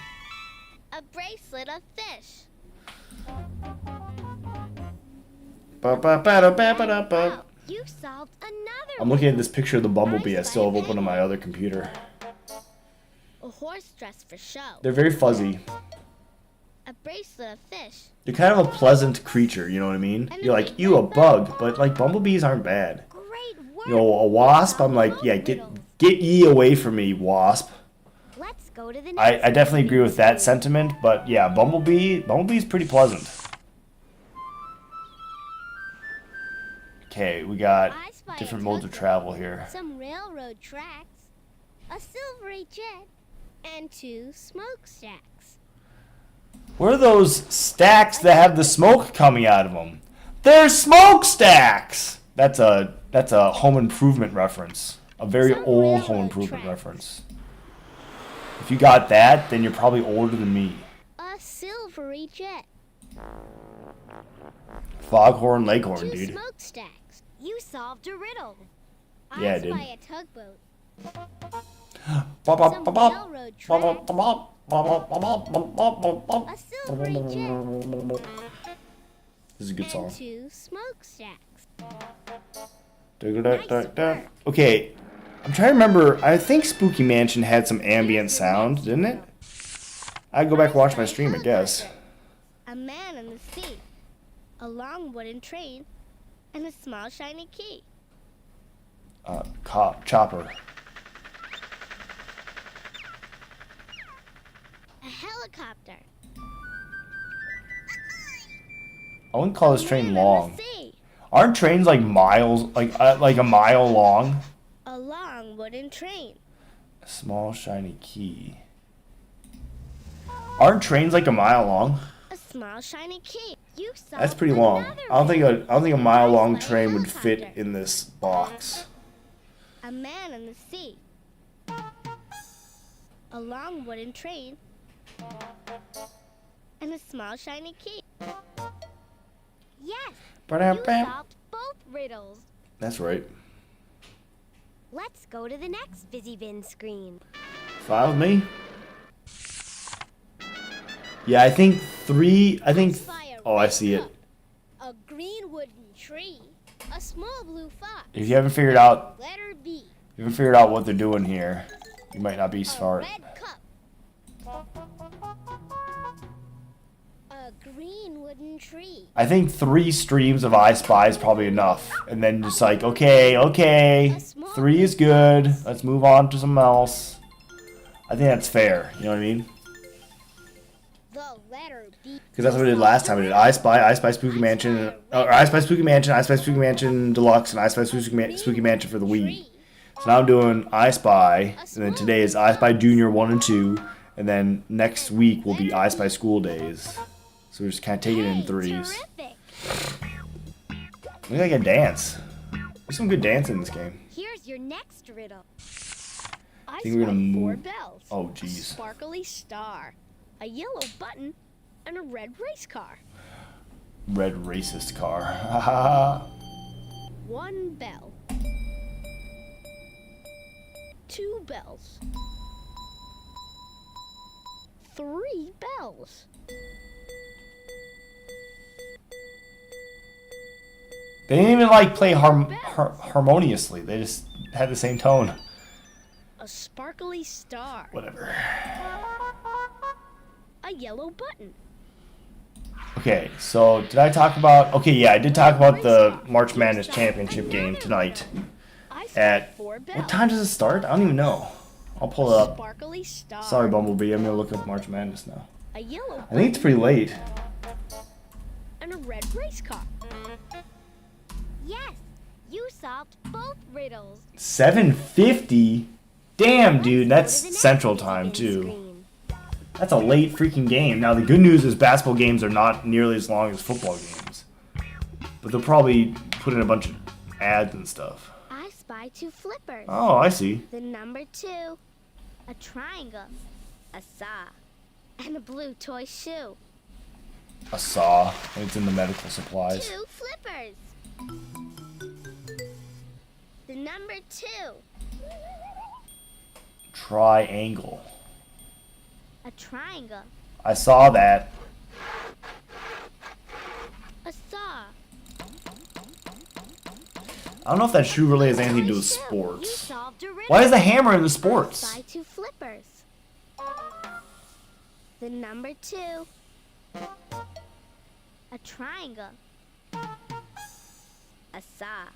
A bracelet of fish. You solved another. I'm looking at this picture of the bumblebee I still have open on my other computer. A horse dressed for show. They're very fuzzy. A bracelet of fish. They're kind of a pleasant creature, you know what I mean? You're like, ew, a bug, but like bumblebees aren't bad. Great work. You know, a wasp, I'm like, yeah, get ye away from me, wasp. Let's go to the next. I definitely agree with that sentiment, but yeah, bumblebee's pretty pleasant. Okay, we got different modes of travel here. Some railroad tracks, a silvery jet, and 2 smokestacks. Where are those stacks that have the smoke coming out of them? They're smokestacks! That's a Home Improvement reference. A very old Home Improvement reference. If you got that, then you're probably older than me. A silvery jet. Foghorn Leghorn, 2 dude. smokestacks. You solved a riddle. Yeah, I did. By a tugboat. Some railroad tracks. A silvery jet. This is a good song. And 2 smokestacks. Okay, I'm trying to remember. I think Spooky Mansion had some ambient sound, didn't it? I'd go back and watch my stream, I guess. A man in the sea. A long wooden train. And a small shiny key. Chopper. A helicopter. I wouldn't call this train long. Aren't trains like miles, like a mile long? A long wooden train. A small shiny key. Aren't trains like a mile long? A small shiny key. You saw. That's pretty long. I don't think a mile long train would fit in this box. A man in the sea. A long wooden train. And a small shiny key. Yes. You solved both riddles. That's right. Let's go to the next Fizzy Bin screen. Fine with me. Yeah, I think 3. Oh, I see it. A green wooden tree. A small blue fox. If you haven't figured out, Letter B. what they're doing here, you might not be smart. A red cup. A green wooden wooden tree. I think 3 streams of I Spy is probably enough. And then just like, okay, 3 is good. Let's move on to something else. I think that's fair. You know what I mean? The letter B. Because that's what we did last time. We did I Spy Spooky Mansion, or I Spy Spooky Mansion, I Spy Spooky Mansion Deluxe, and I Spy Spooky Mansion for the Wii. So now I'm doing I Spy, and then today is I Spy Junior 1 and 2, and then next week will be I Spy School Days. So we're just kind of taking it in threes. Look like a dance. There's some good dancing in this game. Here's your next riddle. I think we're gonna move. 4 bells. Oh, A jeez. sparkly star, a yellow button, and a red race car. Red racist car. Haha. 1 bell. 2 bells. 3 bells. They didn't even like play harmoniously. They just had the same tone. A sparkly star. Whatever. A yellow button. Okay, so did I talk about... Okay, yeah, I did talk about the March Madness Championship game tonight. At... What time does it start? I don't even know. I'll pull it up. Sparkly star. Sorry, Bumblebee. I'm going to look up March Madness now. A yellow I think it's pretty late. and a red race car. Yes, you solved both riddles. 7:50? Damn, dude, that's Central Time, too. That's a late freaking game. Now, the good news is basketball games are not nearly as long as football games. But they'll probably put in a bunch of ads and stuff. I spy 2 flippers. Oh, I see. The number 2, a triangle, a saw, and a blue toy shoe. A saw. It's in the medical supplies. 2 flippers. The number 2, Triangle. a triangle, I saw that. a saw. I don't know if that shoe really has anything to do with You sports. solved a riddle. Why is the hammer in the I sports? spy 2 flippers. The number 2, a triangle, a saw.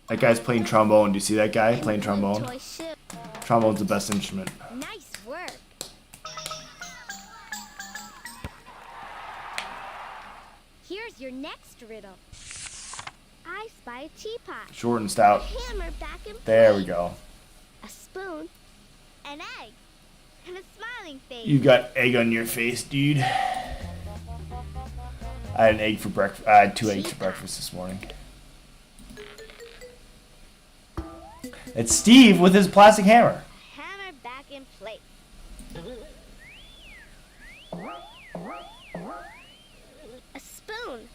That guy's playing trombone. Do you see that guy playing trombone? Toy shoe. Trombone's the best instrument. Nice work. Here's your next riddle. I spy a teapot. Short and stout. Hammer back and There plate, we go. a spoon, an egg, and a smiling face. You got egg on your face, dude. I had an egg for breakfast. I had 2 eggs for breakfast this morning. It's Steve with his plastic hammer. Hammer back in place. A spoon,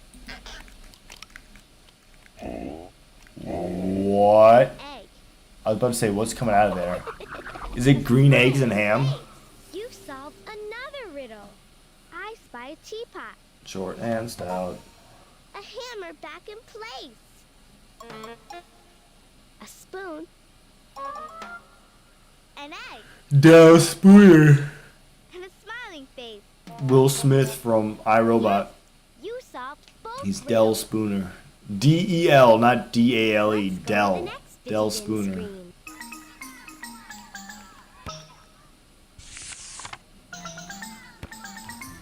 What? egg. I was about to say, what's coming out of there? Is it green eggs and ham? You solved another riddle. I spy a teapot. Short and stout. A hammer back in place. A spoon. An egg. Del Spooner. And a smiling face. Will Smith from iRobot. You solved both He's Del riddles. Spooner. D-E-L, not D-A-L-E. Let's go to the Del. next Del digital Spooner. screen.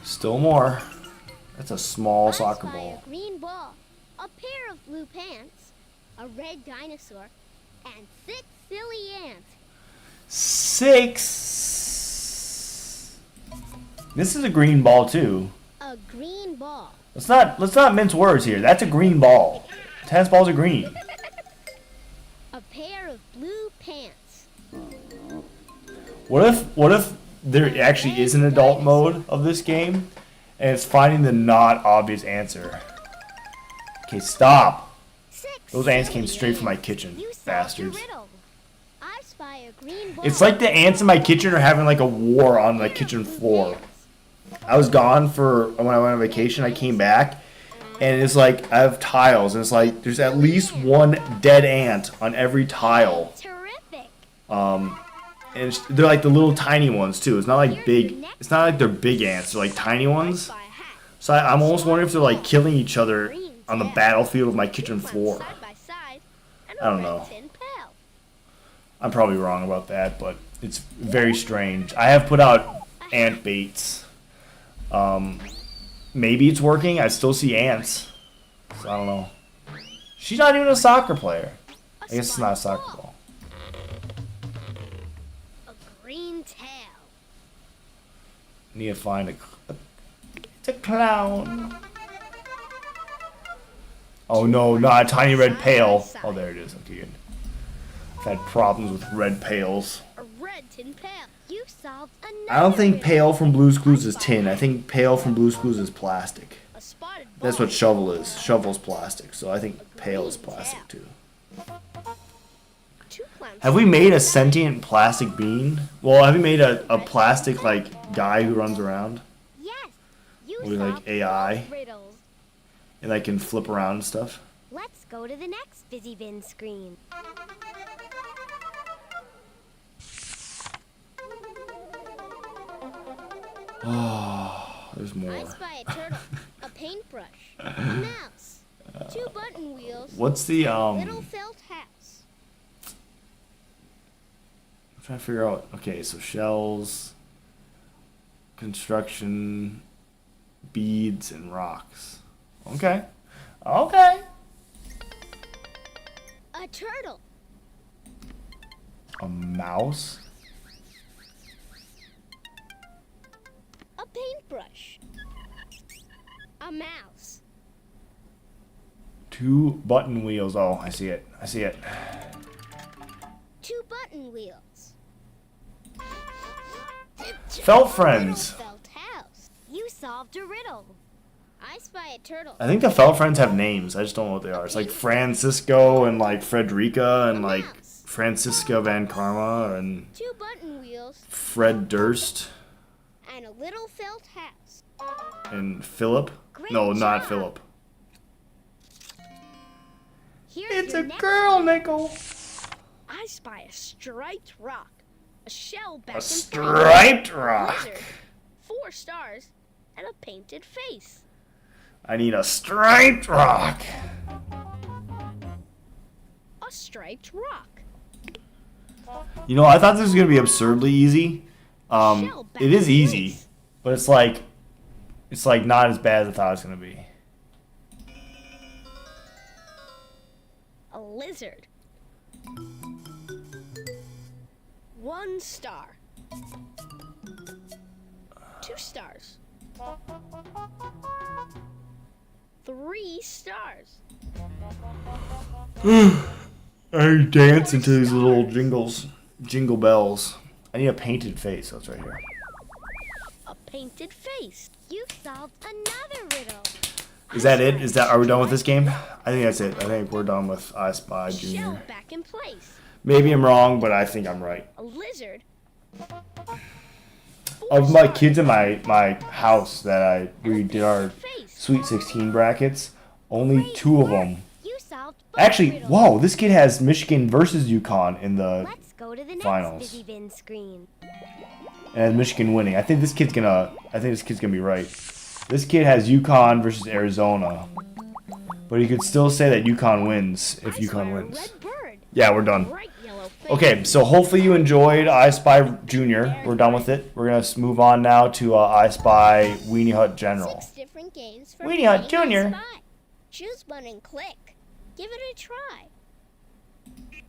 Still more. That's a small I soccer spy ball. a green ball, a pair of blue pants, a red dinosaur, and 6 silly ants. 6. This is a green ball too. A green ball. Let's not mince words here. That's a green ball. Tennis balls are green. A pair of blue pants. What if there actually is an adult mode of this game and it's finding the not obvious answer? Okay, stop. 6 Those ants came silly straight from my ants. kitchen, You solved bastards. your riddle. I spy a green ball. It's like the ants in my kitchen are having like a war on the kitchen floor. I was gone for when I went on vacation. I came back, and it's like I have tiles, and it's like there's at least one dead ant on every tile. Terrific. And they're like the little tiny ones too. It's not like big. It's not like they're big ants. They're like tiny ones. Spy a hat. So I'm almost wondering if they're like killing each other on the battlefield of my kitchen floor. I don't know. I'm probably wrong about that, but it's very strange. I have put out ant baits. Maybe it's working. I still see ants. So I don't know. She's not even a soccer player. I guess it's not a soccer ball. A green tail. Need to find a... It's a clown. Oh no, not a tiny red pail. Oh, there it is. Okay, good. I've had problems with red pails. A red tin pail. You solved another. I don't think pail from Blue's Clues is tin. I think pail from Blue's Clues is plastic. That's what shovel is. Shovel's plastic. So I think pail is plastic too. Have we made a sentient plastic bean? Well, have we made a plastic like guy who runs around? Yes. You With like AI. And I can flip around and stuff. Let's go to the next Fizzy Bin screen. Oh, there's more. I spy a turtle, a paintbrush, a mouse, 2 button wheels. What's the little felt house. I'm trying to figure out. Okay, so shells, construction, beads, and rocks. Okay. Okay. A turtle. A mouse. A paintbrush. A mouse. 2 button wheels. Oh, I see it. I see it. 2 button wheels. Felt friends. Felt house. You solved a riddle. I spy a turtle. I think the Felt friends have names. I just don't know what they are. It's like Francisco and like Frederica and like Francisca Van Karma and 2 button wheels. Fred Durst. And a little felt house. And Philip? Great No, not job. Philip. Here's It's your a next girl, one. Nickel. I spy a striped rock, a shell back A in place, striped rock. blizzard, 4 stars, and a painted face. I need a striped rock. A striped rock. You know, I thought this was gonna be absurdly easy. It is easy, but it's like not as bad as I thought it was gonna be. A lizard. 1 star. 2 stars. 3 stars. I dance into these little jingle bells. I need a painted face. That's right here. A painted face. You've solved another riddle. Is that it? Are we done with this game? I think that's it. I think we're done with I Spy Shell Junior. back in place. Maybe I'm wrong, but I think I'm right. A lizard. 4 Of my stars. kids in my house that we did our Face. Sweet 16 brackets, only 2 of them. You solved both Actually, riddles. whoa, this kid has Michigan versus UConn in the Let's go to the next finals. Fizzy Bin screen. and has Michigan winning. I think this kid's gonna be right. This kid has UConn versus Arizona, but he could still say that UConn wins if I spy UConn a wins. red bird. Yeah, we're done. Bright yellow face. Okay, so hopefully you enjoyed I Spy Junior. We're done with it. We're gonna move on now to I Spy Weenie Hut General. 6 different games for Weenie Hut playing Junior. I Spy. Choose one and click. Give it a try.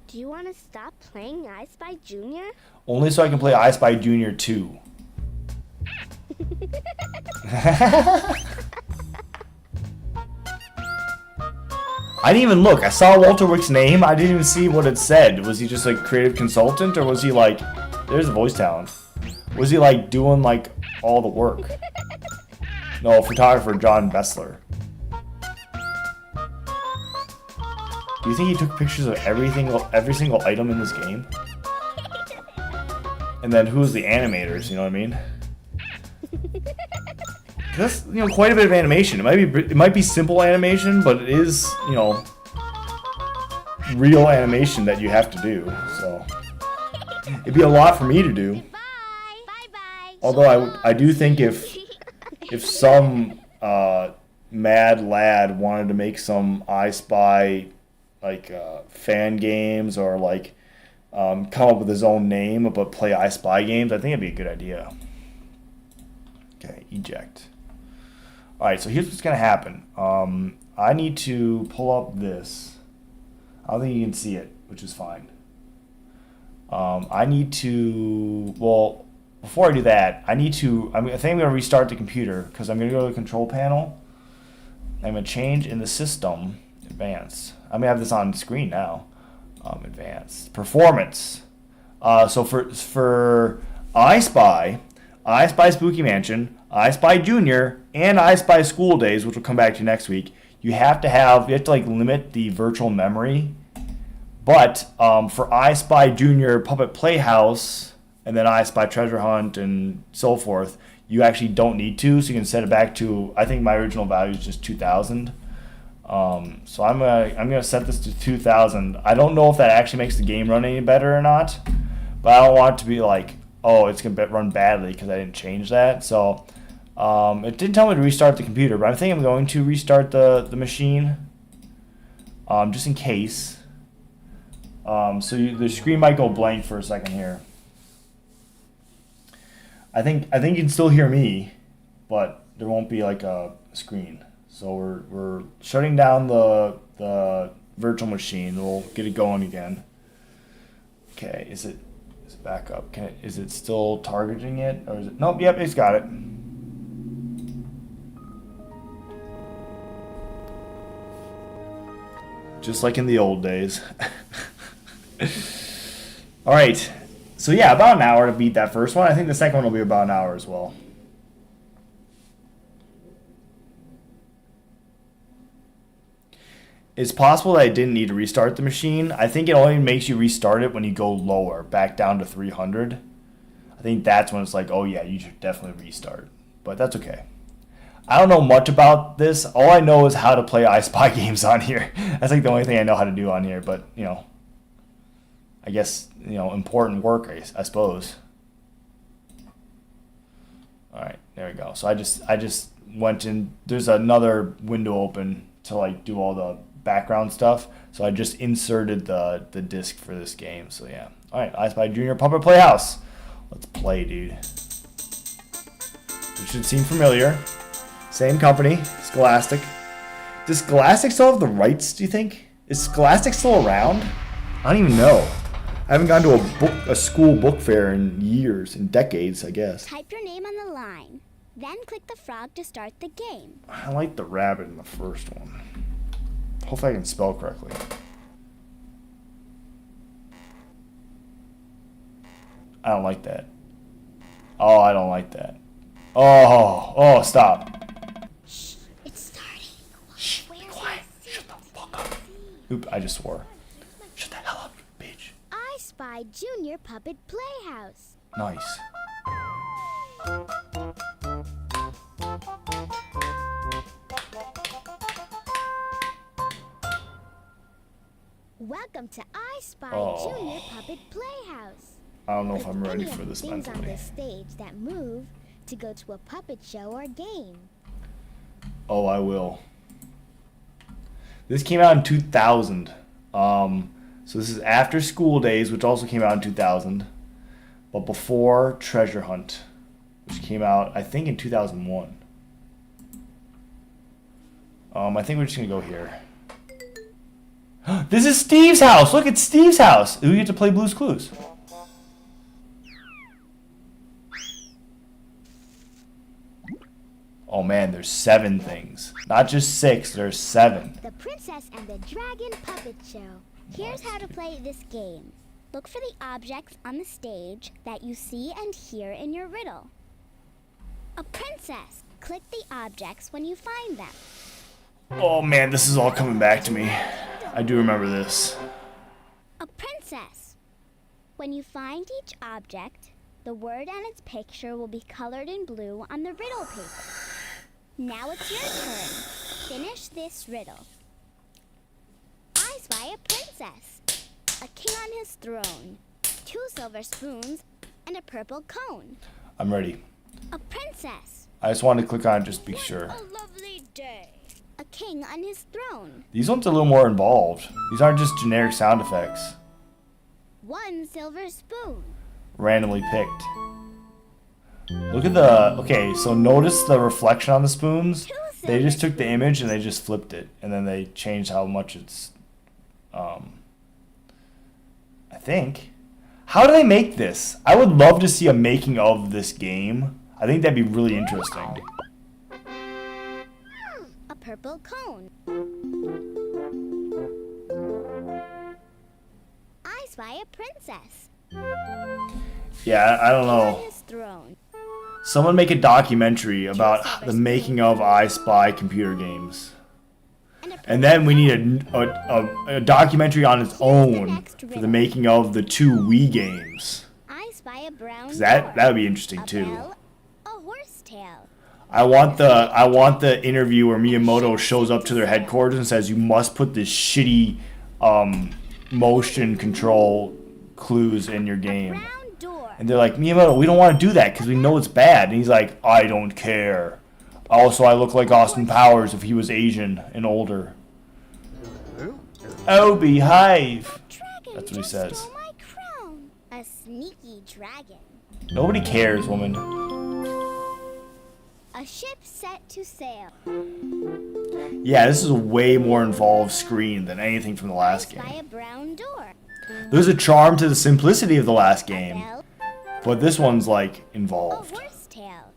Do you want to stop playing I Spy Junior? Only so I can play I Spy Junior 2. I didn't even look. I saw Walter Wick's name. I didn't even see what it said. Was he just like creative consultant, or was he like, there's a voice talent. Was he like doing like all the work? No, photographer John Bessler. Do you think he took pictures of every single item in this game? And then who's the animators? You know what I mean? That's quite a bit of animation. It might be simple animation, but it is real animation that you have to do. So it'd be a lot for me to do. Bye. Bye bye. Although I do think if some Mad Lad wanted to make some I Spy like fan games or like come up with his own name but play I Spy games, I think it'd be a good idea. Okay, eject. All right, so here's what's gonna happen. I need to pull up this. I don't think you can see it, which is fine. I need to, well, before I do that, I think I'm going to restart the computer because I'm going to go to the control panel. I'm going to change in the system, advanced. I'm going to have this on screen now. Advanced. Performance. So for I Spy Spooky Mansion, I Spy Junior, and I Spy School Days, which will come back to next week, you have to like limit the virtual memory. But for I Spy Junior Puppet Playhouse, and then I Spy Treasure Hunt and so forth, you actually don't need to, so you can set it back to, I think my original value is just 2,000. So I'm gonna set this to 2,000. I don't know if that actually makes the game run any better or not, but I don't want it to be like, oh, it's gonna run badly because I didn't change that. So it didn't tell me to restart the computer, but I think I'm going to restart the machine, just in case. So the screen might go blank for a second here. I think you can still hear me, but there won't be like a screen. So we're shutting down the virtual machine. We'll get it going again. Okay, is it back up? Is it still targeting it, or is it? Nope. Yep, it's got it. Just like in the old days. All right. So yeah, about an hour to beat that first one. I think the second one will be about an hour as well. It's possible that I didn't need to restart the machine. I think it only makes you restart it when you go lower, back down to 300. I think that's when it's like, oh yeah, you should definitely restart. But that's okay. I don't know much about this. All I know is how to play I Spy games on here. That's like the only thing I know how to do on here. But, you know, I guess, you know, important work, I suppose. All right, there we go. So I just went in. There's another window open to like do all the background stuff. So I just inserted the disc for this game. So yeah. All right, I Spy Junior Puppet Playhouse. Let's play, dude. It should seem familiar. Same company, Scholastic. Does Scholastic still have the rights, do you think? Is Scholastic still around? I don't even know. I haven't gone to a school book fair in years, in decades, I guess. Type your name on the line. Then click the frog to start the game. I like the rabbit in the first one. Hopefully I can spell correctly. I don't like that. Oh, I don't like that. Oh, stop. Shh, it's starting. Shh, be quiet. Shut the fuck up. Oop, I just swore. Shut the hell up, bitch. I Spy Junior Puppet Playhouse. Nice. Welcome to I Spy Oh. Junior Puppet Playhouse. I don't know if Click I'm ready any of for the this things on mentally. this stage that move to go to a puppet show or game. Oh, I will. This came out in 2000. So this is after School Days, which also came out in 2000, but before Treasure Hunt, which came out, I think, in 2001. I think we're just gonna go here. This is Steve's house. Look, it's Steve's house. We get to play Blue's Clues. Oh man, there's 7 things. Not just 6, there's 7. The Princess and the Dragon Puppet Show. Here's how to play this game. Look for the objects on the stage that you see and hear in your riddle. A princess. Click the objects when you find them. Oh man, this is all coming back to me. I do remember this. A princess. When you find each object, the word and its picture will be colored in blue on the riddle paper. Now it's your turn. Finish this riddle. I spy a princess, a king on his throne, 2 silver spoons, and a purple cone. I'm ready. A princess. I just wanted to click on it just to be sure. What a lovely day. A king on his throne. These ones are a little more involved. These aren't just generic sound effects. One silver spoon. Randomly picked. Look at the... Okay, so notice the reflection on the spoons. They just took the image and they just flipped it. And then they changed how much it's... I think. How do they make this? I would love to see a making of this game. I think that'd be really interesting. A purple cone. I spy a princess. Yeah, I don't On know. his throne. Someone make a documentary about the making of I Spy computer games. And then we need a documentary on its own for the making of the 2 Wii games. I spy a brown 'Cause door. that would be interesting A too. bell, a horse tail. I want the interview where Miyamoto shows up to their headquarters and says, "You must put this shitty motion control clues in your game." Brown door. And they're like, "Miyamoto, we don't want to do that because we know it's bad." And he's like, "I don't care. Also, I look like Austin Powers if he was Asian and older." Oh, behave. Dragon That's what he just says. stole my crown. A sneaky dragon. Nobody cares, woman. A ship set to sail. Yeah, this is a way more involved screen than anything from the last I spy game. a brown door. There's a charm to the simplicity of the last A game, bell, but this one's like a involved. horse tail.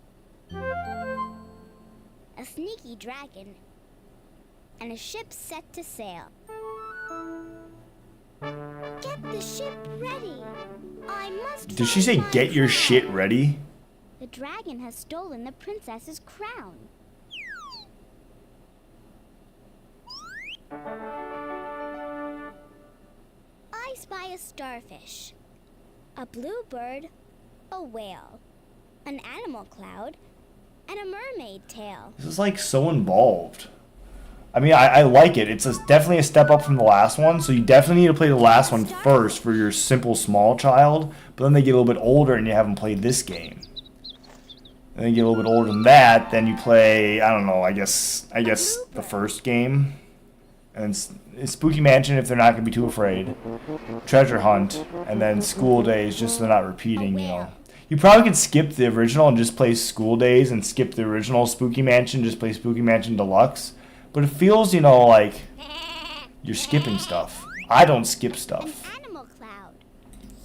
A sneaky dragon. And a ship set to sail. Get the ship ready. I must. Did she find say my get your crown." shit ready? The dragon has stolen the princess's crown. I spy a starfish, a bluebird, a whale, an animal cloud, and a mermaid tail. This is like so involved. I mean, I like it. It's definitely a step up from the last one, so you definitely need to play the last one first for your simple small child, but then they get a little bit older and you have them play this game. And then you get a little bit older than that, then you play, I don't know, I guess the first game. And it's Spooky Mansion if they're not going to be too afraid. Treasure Hunt, and then School Days just so they're not repeating, you know. You probably could skip the original and just play School Days and skip the original Spooky Mansion, just play Spooky Mansion Deluxe. But it feels, you know, like you're skipping stuff. I don't skip An stuff. animal cloud.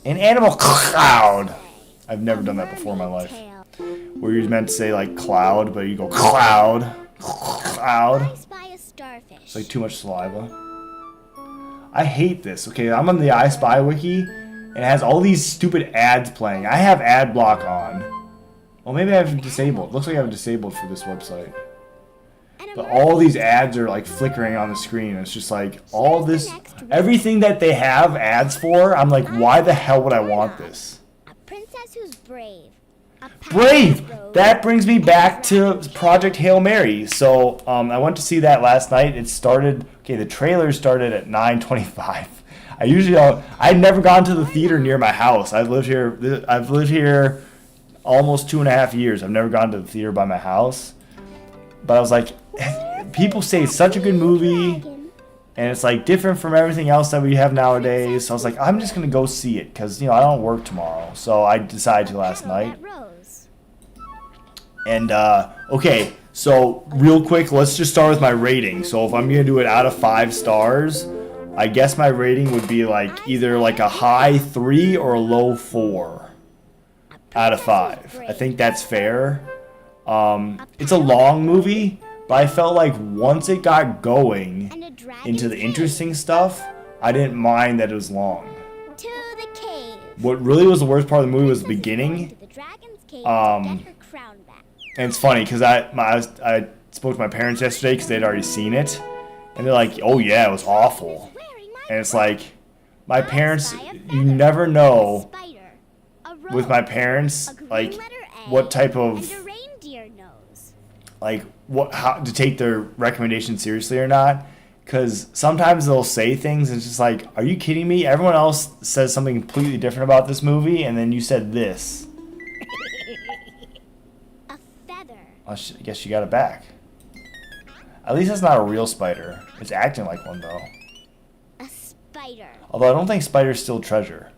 An animal cloud. I've never A done that before in my mermaid life. tail. Where you're meant to say like cloud, but you go cloud. I Cloud. spy a starfish. It's like too much saliva. I hate this. Okay, I'm on the I Spy wiki, and it has all these stupid ads playing. I have ad block on. Well, maybe I have it disabled. Looks like I have it disabled for this website. And a But all these ads are like flickering on the screen. It's just like all this, everything that they have ads for. I'm like, why the hell would I want this? A princess who's brave. A Brave! road, That brings me back to Project Hail Mary. So I went to see that last night. It started, okay, the trailer started at 9:25. I'd never gone to the theater near my house. I've lived here almost 2.5 years. I've never gone to the theater by my house. But I was like, people say it's such a good movie, dragon. and it's like different from everything else that we have nowadays. So I was like, I'm just gonna go see it because I don't work tomorrow. So I decided to last Petal night. that rose. And okay, so real quick, let's just start with my rating. So if I'm gonna do it out of 5 stars, I guess my rating would be like either like a high 3 or a low 4 out of 5. I think that's fair. It's a long movie, but I felt like once it got going And a dragon into the interesting stuff, I didn't mind that it was long. to the cave. What really was the worst part of the movie was the beginning. To the dragon's cave Um, to get her crown back. And it's funny because I spoke to my parents yesterday because they'd already seen it, and they're like, "Oh yeah, it was awful." Wearing my And it's like, my crown. parents, I spy a you feather, never a know spider, a with my rose, parents, a green like letter A, what type and of a reindeer nose. like how to take their recommendation seriously or not. Because sometimes they'll say things and it's just like, are you kidding me? Everyone else says something completely different about this movie, and then you said this. A feather. I guess you got it back. At least it's not a real spider. It's acting like one, though. A spider. Although I don't think spiders steal treasure.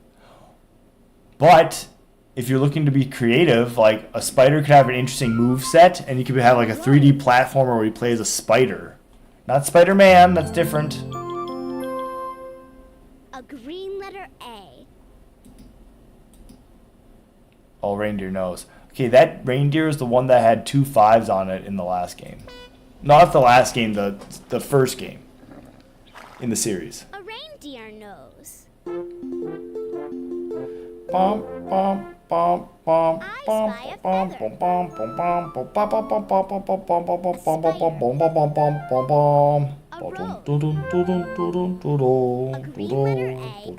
But if you're looking to be creative, like a spider could have an interesting move set, and you could have like a 3D platformer where you play as a spider. Not Spider-Man, that's different. A green letter A. Oh, reindeer nose. Okay, that reindeer is the one that had 2 5s on it in the last game. Not the last game, the first game in the series. A reindeer nose. Bum, bum, bum, bum, I bum, spy a bum, feather. bum, bum, bum, bum, bum, bum, bum, bum, bum, bum, bum, bum, bum, bum, bum, bum, bum, bum, bum, bum. A rose. A A green letter A. And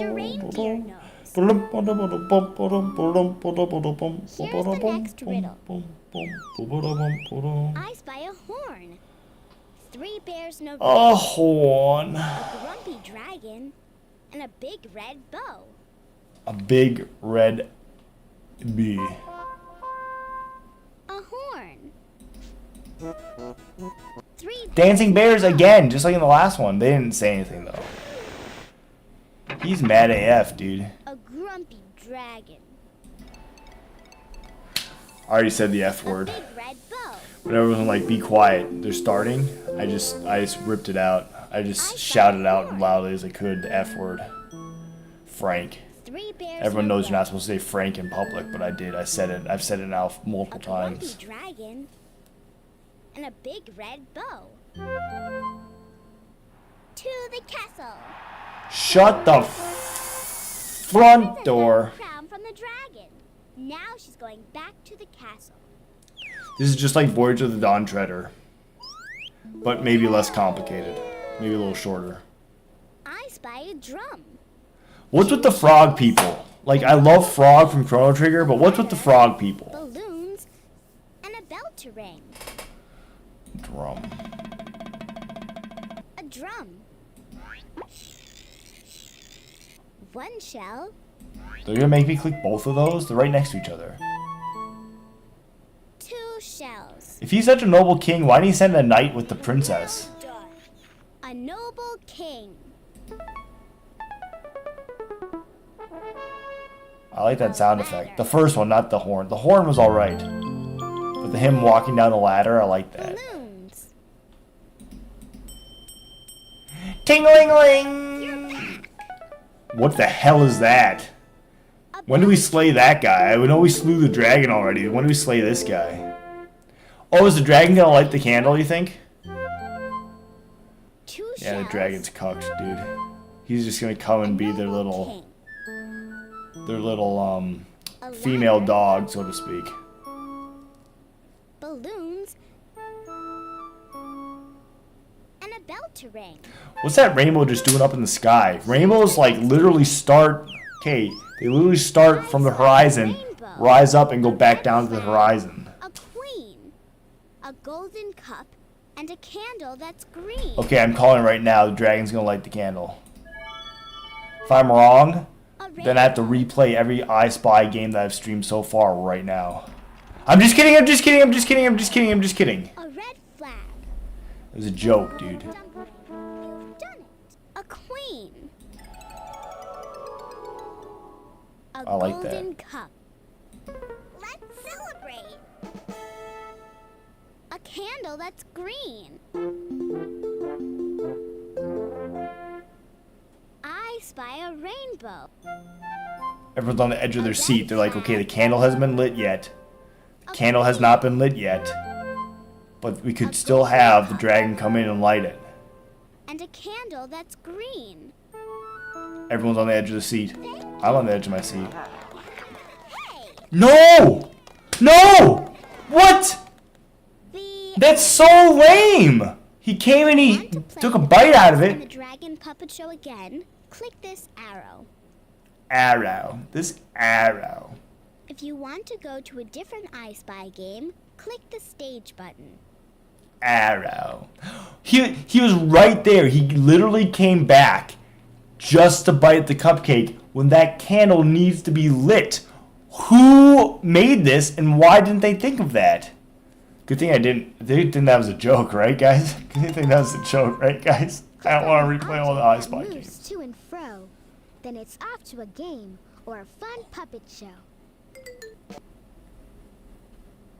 a reindeer nose. Here's the next riddle. I spy a horn. 3 bears in a row. A horn. A grumpy dragon. And a big red bow. A big red bee. A horn. 3 Dancing bears again, just like in the last one. They didn't say anything though. He's mad AF, dude. A grumpy dragon. I already said the F A word. big red bow. When everyone like, be quiet, they're starting, I just ripped it out. I just shouted out loudly as I could the F word. Frank. 3 bears. Everyone in a knows you're row. not supposed to say Frank in public, but I did. I said it. I've said it now multiple A grumpy times. dragon. And a big red bow. To the castle. Shut the front door. Crown from the dragon. Now she's going back to the castle. This is just like Voyage of the Dawn Treader, but maybe less complicated. Maybe a little shorter. I spy a drum. What's with the frog people? Like, I love Frog from Chrono Trigger, but what's with the frog people? Balloons. And a bell to ring. Drum. A drum. 1 shell. They're gonna make me click both of those? They're right next to each other. 2 shells. If he's such a noble king, why didn't he send a knight with the princess? A noble king. I like that sound effect. The first one, not the horn. The horn was alright. But the him walking down the ladder, I like that. Balloons. Ting-a-ling-ling! What the hell is that? A When do we bell. slay that guy? I know we slew the dragon already. When do we slay this guy? Oh, is the dragon gonna light the candle, you think? 2 shells. Yeah, the dragon's cucked, dude. He's just gonna come and be their Noble little, king. A female ladder. dog, so to speak. Balloons. And a bell to ring. What's that rainbow just doing up in the sky? Rainbows, like, literally start... Okay, they literally start from the horizon, rise up, and go back down to the horizon. A queen. A golden cup. And a candle that's green. Okay, I'm calling it right now. The dragon's gonna light the candle. If I'm wrong, A then I have to replay every I Spy game that I've streamed so far right now. I'm just kidding, I'm just kidding, I'm just kidding, I'm just kidding, I'm just kidding. A red flag. It was a joke, dude. You've done it. A queen. A I like that. golden cup. Let's celebrate. A candle that's green. I spy a rainbow. Everyone's on the edge of their seat. They're like, okay, the candle hasn't been lit yet. Candle has not been lit yet. But we could still have the dragon come in and light it. And a candle that's green. Everyone's on the edge of the seat. I'm on the edge of my seat. Hey! No! No! What? The That's so lame! He came and he Want to play took a the bite out of and the it. Dragon Puppet Show again? Click this arrow. Arrow. This arrow. If you want to go to a different I Spy game, click the stage button. Arrow. He was right there. He literally came back just to bite the cupcake when that candle needs to be lit. Who made this and why didn't they think of that? Good thing I didn't. They didn't that was a joke, right, guys? Good thing that was a joke, right, guys? I don't want to replay all the I Spy moves games. to and fro. Then it's off to a game or a fun puppet show.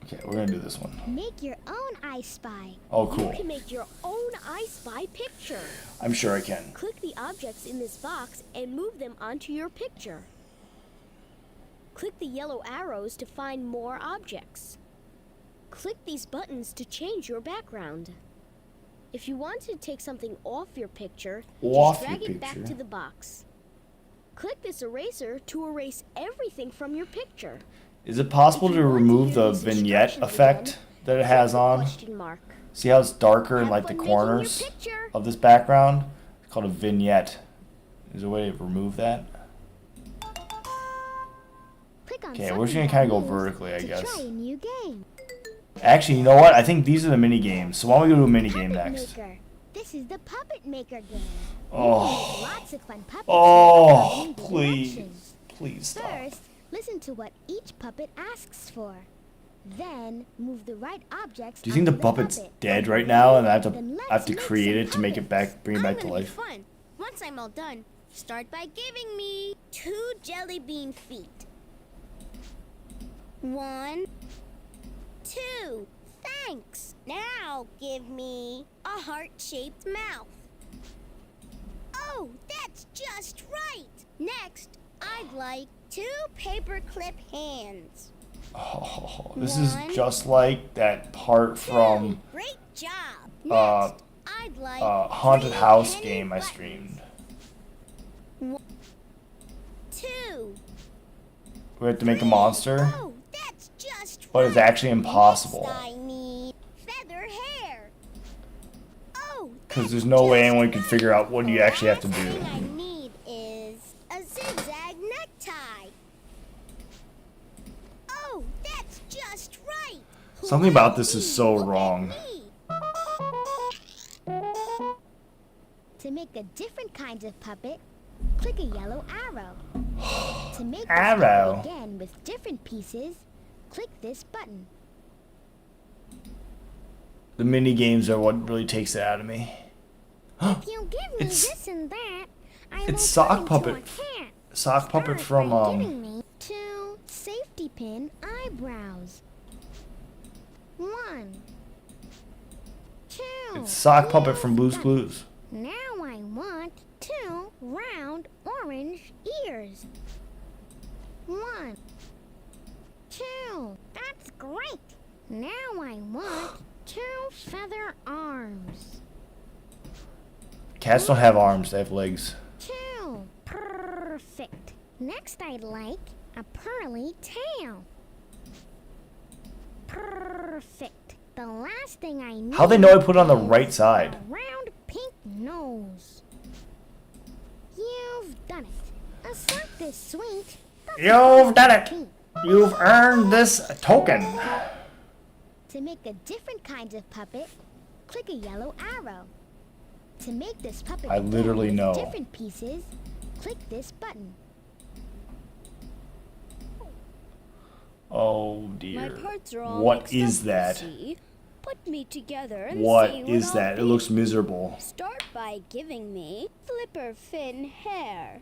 Okay, we're gonna do this one. Make your own I Spy. Oh, cool. You can make your own I Spy picture. I'm sure I can. Click the objects in this box and move them onto your picture. Click the yellow arrows to find more objects. Click these buttons to change your background. If you want to take something off your picture, just drag it back to the box. Click this eraser to erase everything from your picture. Is it possible to remove the vignette effect that it has on? See how it's darker in like the corners of this background? It's called a vignette. Is there a way to remove that? Okay, we're just gonna kind of go vertically, I guess. Try a new game. Actually, you know what? I think these are the mini games. So why don't we go to a mini game next? This is the Puppet Maker game. Oh. Lots of fun puppets. Oh, please. Please stop. First, listen to what each puppet asks for. Then move the right objects. Do you think the puppet's dead right now and I have to create it to make it back, bring it back to life? Fun. Once I'm all done, start by giving me 2 jelly bean feet. 1, 2. Thanks. Now give me a heart-shaped mouth. Oh, that's just right. Next, I'd like 2 paperclip hands. Oh, this is just like that part from Great job. Next, I'd like haunted house game I streamed. 1, 2. We have to make a monster, Oh, that's just but it's actually impossible. Next, I need feather hair. Oh, Because there's no way anyone can figure out what you actually have to the do. last thing I need is a zigzag necktie. Oh, that's just right. Something about this is so Look at wrong. me. To make a different kind of puppet, click a yellow arrow. To make this Arrow. puppet again with different pieces, click this button. The mini games are what really takes it out of me. If you give me It's- this and that, I it's will sock turn into puppet. a cat. Sock puppet Start by from giving me 2 safety pin eyebrows. 1, 2. it's sock puppet from Blue's Done. Clues. Now I want 2 round orange ears. 1, 2. That's great. Now I want 2 feather arms. Cats don't have arms; they have legs. 2. Perfect. Next I'd like a pearly tail. Perfect. The last thing I need. How they know I put it on the is right side? A round pink nose. You've done it. A sock this sweet. You've done it. You've earned this token. To make a different kind of puppet, click a yellow arrow. To make this puppet I again literally with know. different pieces, click this button. Oh My dear. parts are all What mixed is up, that? you see. Put me together and What see is I'll that? It be. looks miserable. Start by giving me flipper fin hair.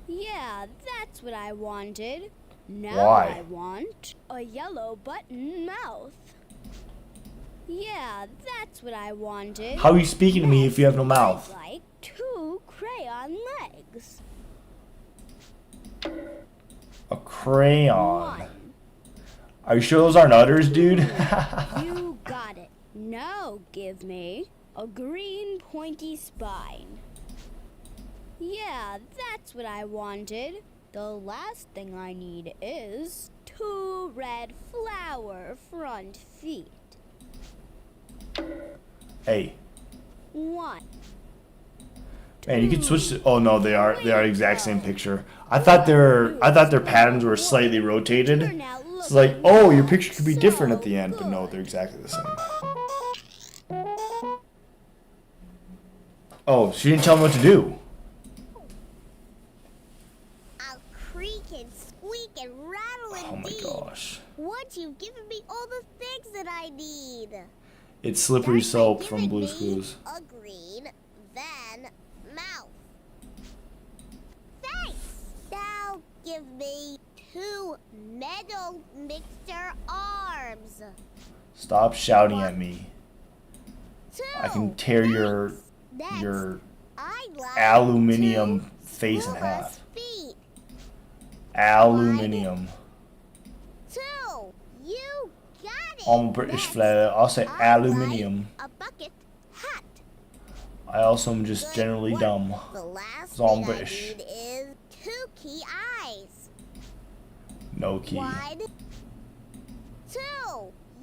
Yeah, that's what I wanted. Now Why? I want a yellow button mouth. Yeah, that's what I wanted. How are you speaking to me if you have no mouth? I'd like 2 crayon legs. A crayon. 1. Are you sure those aren't udders, dude? You got it. Now give me a green pointy spine. Yeah, that's what I wanted. The last thing I need is 2 red flower front feet. Hey, 1. man, you can switch to. Oh no, they are the exact same picture. I thought their patterns were slightly rotated. It's like, oh, your picture could be different at the end, but no, they're exactly the same. Oh, she didn't tell me what to do. I'll creak and squeak and rattle Oh my indeed. gosh. Once you've given me all the things that I need. It's Slippery Start by Soap from giving Blue's me Clues. a green, then mouth. Thanks. Now give me 2 metal mixer arms. Stop shouting at me. 2. I can tear your Next, I'd like aluminium 2 face in Puma's half. feet. Aluminium. 2. You got it. I'm a British Next, fella. I'll say I'd aluminium. like a bucket hat. I also am just Good generally work. dumb. The last So I'm thing British. I need is 2 key eyes. No key. 1, 2.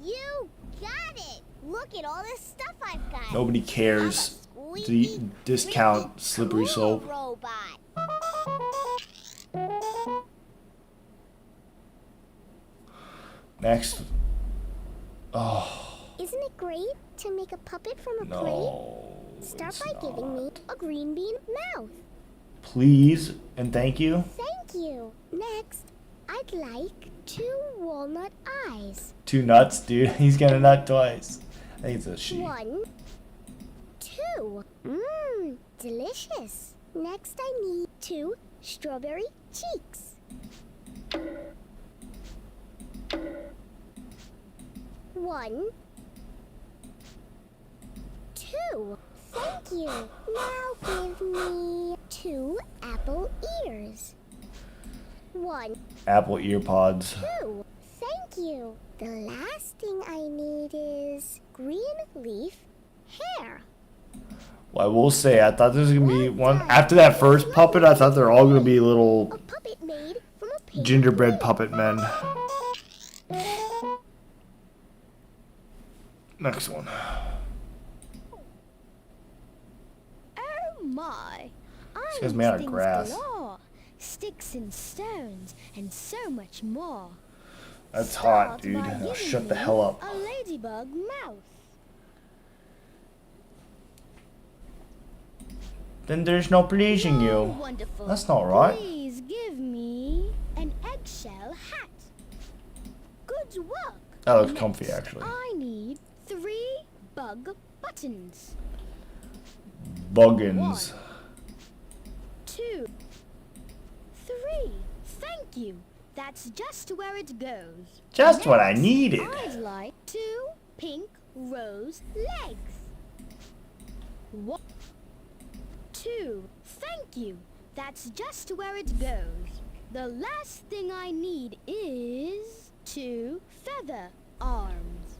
You got it. Look at all this stuff I've got. Nobody cares. I'm a squeaky, Discount squeaky, Slippery cool Soap. robot. Next. Oh, Isn't it great to make a puppet from a plate? no. Start it's by giving me not. a green bean mouth. Please and thank you. Thank you. Next, I'd like 2 walnut eyes. 2 nuts, dude. He's got a nut twice. I think it's a she. 1, 2. Mmm, delicious. Next, I need 2 strawberry cheeks. 1, 2. Thank you. Now give me 2 apple ears. 1, Apple ear pods. 2. Thank you. The last thing I need is green leaf hair. Well, I will say, I thought there was gonna be one after that first puppet. I thought they're all gonna be A little puppet made from a pink gingerbread leaf. puppet men. Next one. Oh my! This guy's made out of grass. Galore. Sticks and stones and so much more. That's hot, Start dude. by Now giving shut the me hell up. A ladybug mouth. Then there's no pleasing Oh, you. wonderful. That's not right. Please give me an eggshell hat. Good work. That looks Next, comfy, actually. I need 3 bug buttons. Buggins. 2, 3. Thank you. That's just where it goes. Just what I Next, needed. I'd like 2 pink rose legs. 1, 2. Thank you. That's just where it goes. The last thing I need is 2 feather arms.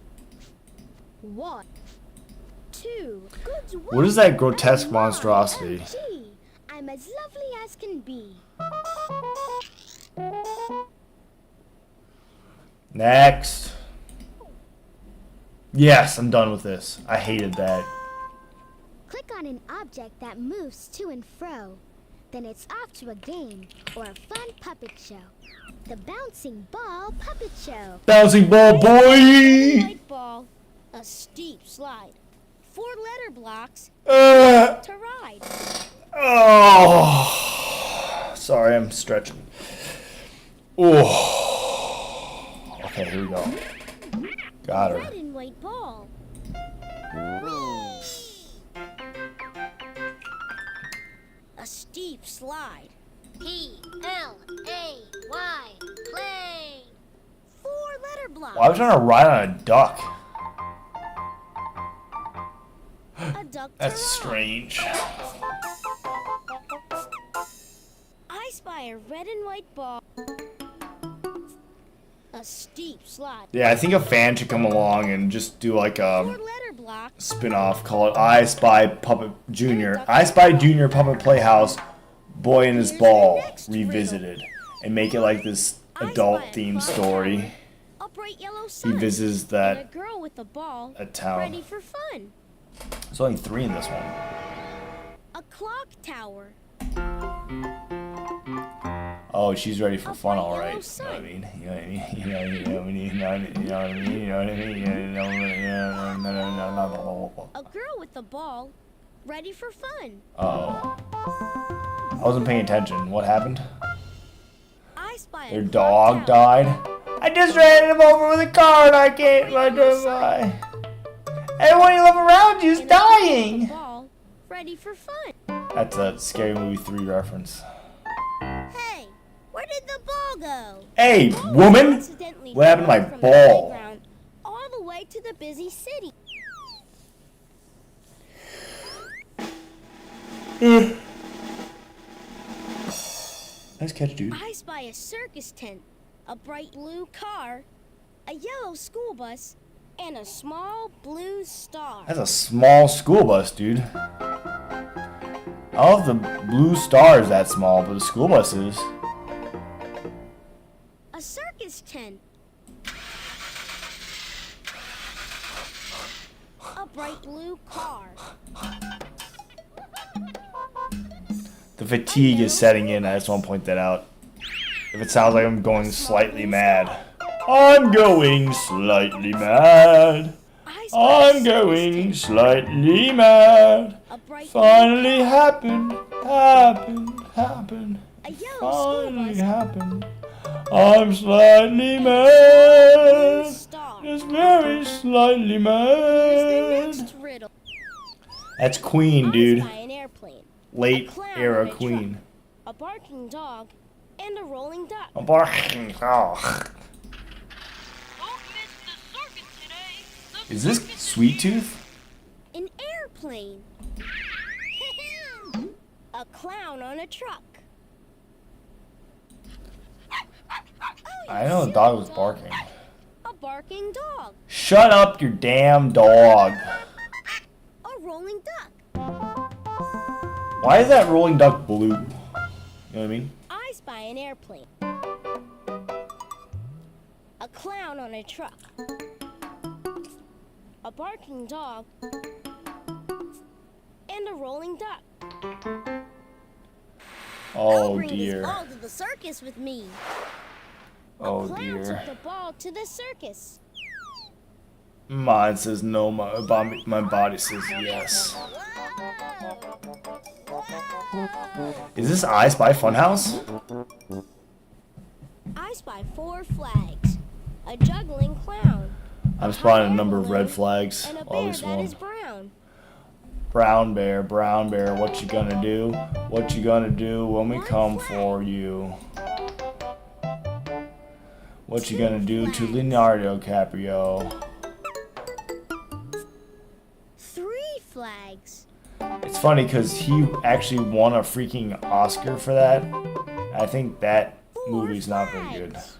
1, 2. Good work. What is that grotesque Oh my, monstrosity? OMG. I'm as lovely as can be. Next. Yes, I'm done with this. I hated that. Click on an object that moves to and fro. Then it's off to a game or a fun puppet show. The Bouncing Ball Puppet Show. Bouncing ball boy! White ball, a steep slide, 4 letter blocks Uh, to ride. oh. Sorry, I'm stretching. Oh. Okay, here we go. Got Red her. and white ball. A steep slide. P-L-A-Y, play. 4 letter blocks. Well, I was trying to ride on a duck. A duck to That's ride. strange. I spy a red and white ball. A steep slide. Yeah, I think a fan should come along and just do like 4 a letter blocks. spin-off. Call it I Spy Puppet Junior. I Spy Junior Puppet Playhouse Boy and His Here's Ball your next Revisited. And make it like this adult-themed story. A bright yellow He sun. visits And a that girl with a ball. town. Ready for fun. There's only 3 in this one. A clock tower. Oh, she's ready for A fun, bright all right. yellow You know what I sun. mean? You know what I mean? You know what I mean? You know what I mean? You know what I mean? You know what I mean? You know what I mean? You know what I mean? A girl with a ball. Ready for fun. Uh-oh. I wasn't paying attention. What happened? Their dog died. I just ran him over with a car and I can't let him die. Everyone you love around you is dying. Ball, ready for fun. That's a Scary Movie 3 reference. Hey, where did the ball go? Hey, woman! What happened to my From the ball? playground all the way to the busy city. Nice catch, dude. I spy a circus tent, a bright blue car, a yellow school bus, and a small blue star. That's a small school bus, dude. All of the blue star is that small, but the school bus is. A circus tent. A bright blue car. The fatigue is setting in. I just want to point that out. If it sounds like I'm going slightly mad. I'm going slightly mad. I'm going slightly mad. Finally happened. A yellow school Finally bus. happened. I'm slightly mad. Star. Just very slightly Here's the mad. next riddle. That's Queen, I dude. spy an airplane, Late clown era on a Queen. truck, a barking dog, and a rolling duck. I'm barking. Oh. Is this Sweet Tooth? An airplane. A clown on a truck. Oh, I you know the silly dog was dog. barking. A barking dog. Shut up, your damn dog. A rolling duck. Why is that rolling duck blue? You know what I mean? I spy an airplane. A clown on a truck. A barking dog. And a rolling duck. I'll Oh bring this dear. ball to the circus with me. Oh Clown dear. took the ball to the circus. Mine says no, my body says yes. Is this I Spy Funhouse? I spy 4 flags. A juggling clown. I'm spotting a number of red flags. And a At bear least that one. is brown. Brown bear, what you gonna do? What you gonna do when we come for you? What you gonna do to Leonardo DiCaprio? 3 flags. It's funny because he actually won a freaking Oscar for that. I think that 4 movie's not very good. flags.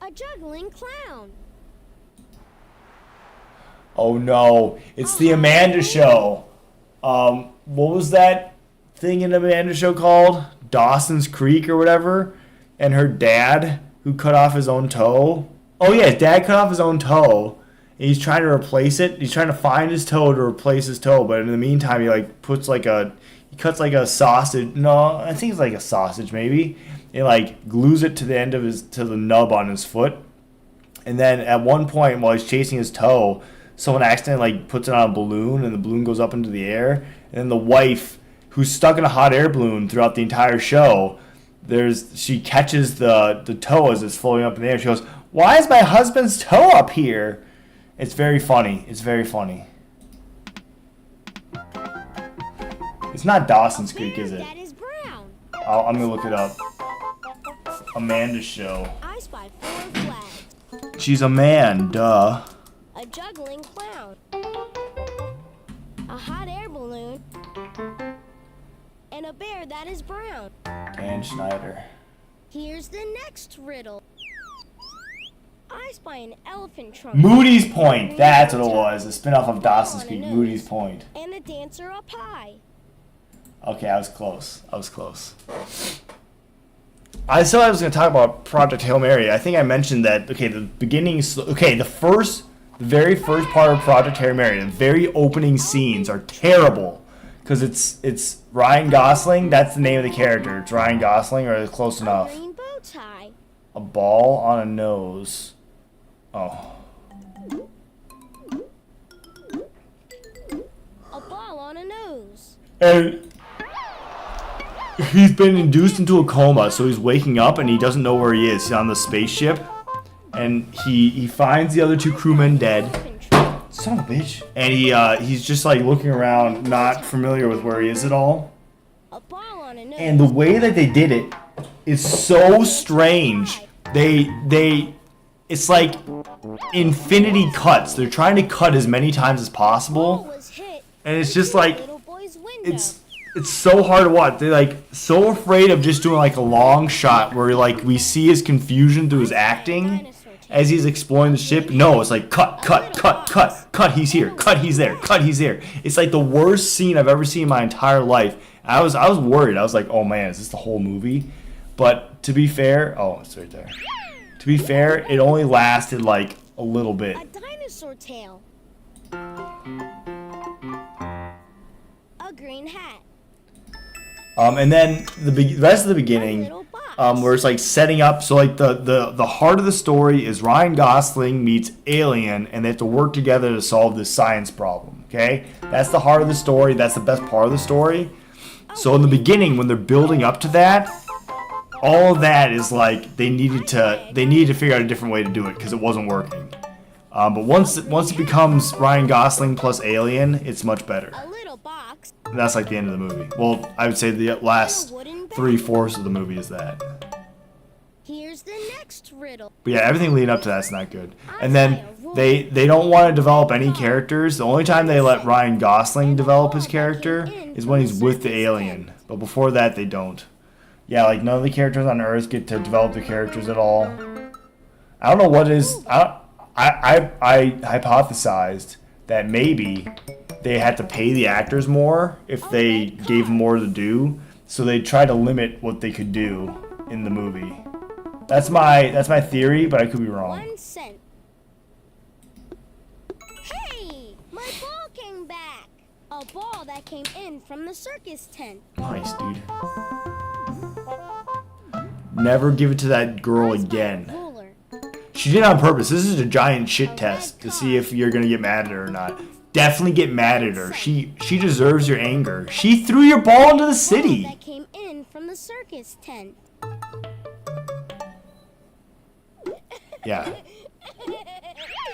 A juggling clown. Oh no, it's the Amanda Show. What was that thing in the Amanda Show called? Dawson's Creek or whatever? And her dad, who cut off his own toe. Oh yeah, his dad cut off his own toe. And he's trying to replace it. He's trying to find his toe to replace his toe, but in the meantime, he cuts like a sausage. No, I think it's like a sausage maybe. And like glues it to the end of to the nub on his foot. And then at one point, while he's chasing his toe, someone accidentally like puts it on a balloon, and the balloon goes up into the air. And then the wife, who's stuck in a hot air balloon throughout the entire show, she catches the toe as it's floating up in the air. She goes, "Why is my husband's toe up here?" It's very funny. It's very funny. It's not Dawson's Creek, is it? That is brown. I'm gonna look it up. Amanda Show. I spy 4 flags. She's a man, duh. A juggling clown. A hot air balloon. And a bear that is brown. Dan Schneider. Here's the next riddle. I spy an elephant trunk. Moody's Point. That's what it was. A spinoff of Dawson's Creek. Moody's Point. And a dancer up high. Okay, I was close. I said I was going to talk about Project Hail Mary. I think I mentioned that. Okay, the very first part of Project Hail Mary, the very opening scenes are terrible because it's Ryan Gosling. That's the name of the character. It's Ryan Gosling, or it's close A enough. green bow tie. A ball on a nose. Oh. A ball on a nose. And he's been induced into a coma, so he's waking up and he doesn't know where he is. He's on the spaceship, and he finds the other two crewmen dead. Son of a bitch. And he's just like looking around, not familiar with where he is at all. And the way that they did it is so strange. It's like infinity cuts. They're trying to cut as many times as possible, and it's just like it's so hard to watch. They're like so afraid of just doing like a long shot where like we see his confusion through his acting as he's exploring the ship. No, it's like cut, he's here, cut, he's there, cut, he's there. It's like the worst scene I've ever seen in my entire life. I was worried. I was like, oh man, is this the whole movie? But to be fair, oh, it's right there. To be fair, it only lasted like a little bit. A dinosaur tail. A green hat. And then the rest of the beginning, where it's like setting up. So like the heart of the story is Ryan Gosling meets Alien, and they have to work together to solve this science problem. Okay, that's the heart of the story. That's the best part of the story. So in the beginning, when they're building up to that, all of that is like they needed to figure out a different way to do it because it wasn't working. But once it becomes Ryan Gosling plus Alien, it's much better. And that's like the end of the movie. Well, I would say the last 3/4 of the movie is that. Here's the next riddle. But yeah, everything leading up to that's not good. And then they don't want to develop any characters. The only time they let Ryan Gosling develop his character is when he's with the alien. But before that, they don't. Yeah, like none of the characters on Earth get to develop their characters at all. I don't know what is. I hypothesized that maybe they had to pay the actors more if they gave them more to do, so they try to limit what they could do in the movie. That's my theory, but I could be wrong. 1 cent. Hey, my ball came back. A ball that came in from the circus tent. Nice, dude. Never give it to that girl again. She did it on purpose. This is a giant shit test to see if you're gonna get mad at her or not. Definitely get mad at her. She deserves your anger. She threw your ball into the city. That came in from the circus tent. Yeah.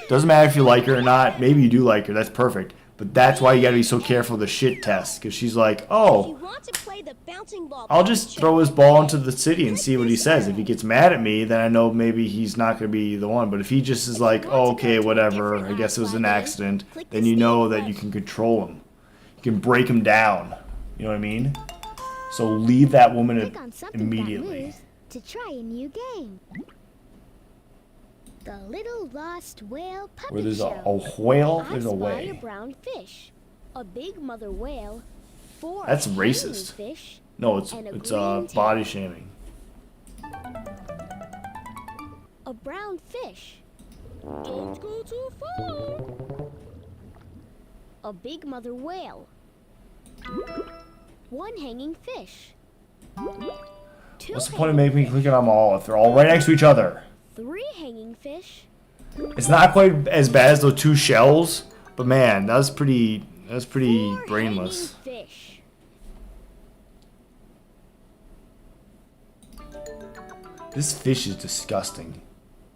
Doesn't matter if you like her or not. Maybe you do like her. That's perfect. But that's why you gotta be so careful of the shit test. Because she's like, oh, I'll just throw his ball into the city and see what he says. If he gets mad at me, then I know maybe he's not going to be the one. But if he just is like, oh, okay, whatever, I guess it was an accident, then you know that you can control him. You can break him down. You know what I mean? So leave that woman immediately. To try a new game. The Little Lost Whale Puppet Where there's Show. a whale, there's a I spy way. a brown fish, a big mother whale, 4 That's tiny racist. fish, No, it's and a green body tail. shaming. A brown fish. Don't go too far. A big mother whale. 1 hanging fish. 2 What's the point of making me click on them all if they're all right next to each other? 3 hanging fish. It's not quite as bad as those 2 shells, but man, that was pretty 4 brainless. hanging fish. This fish is disgusting.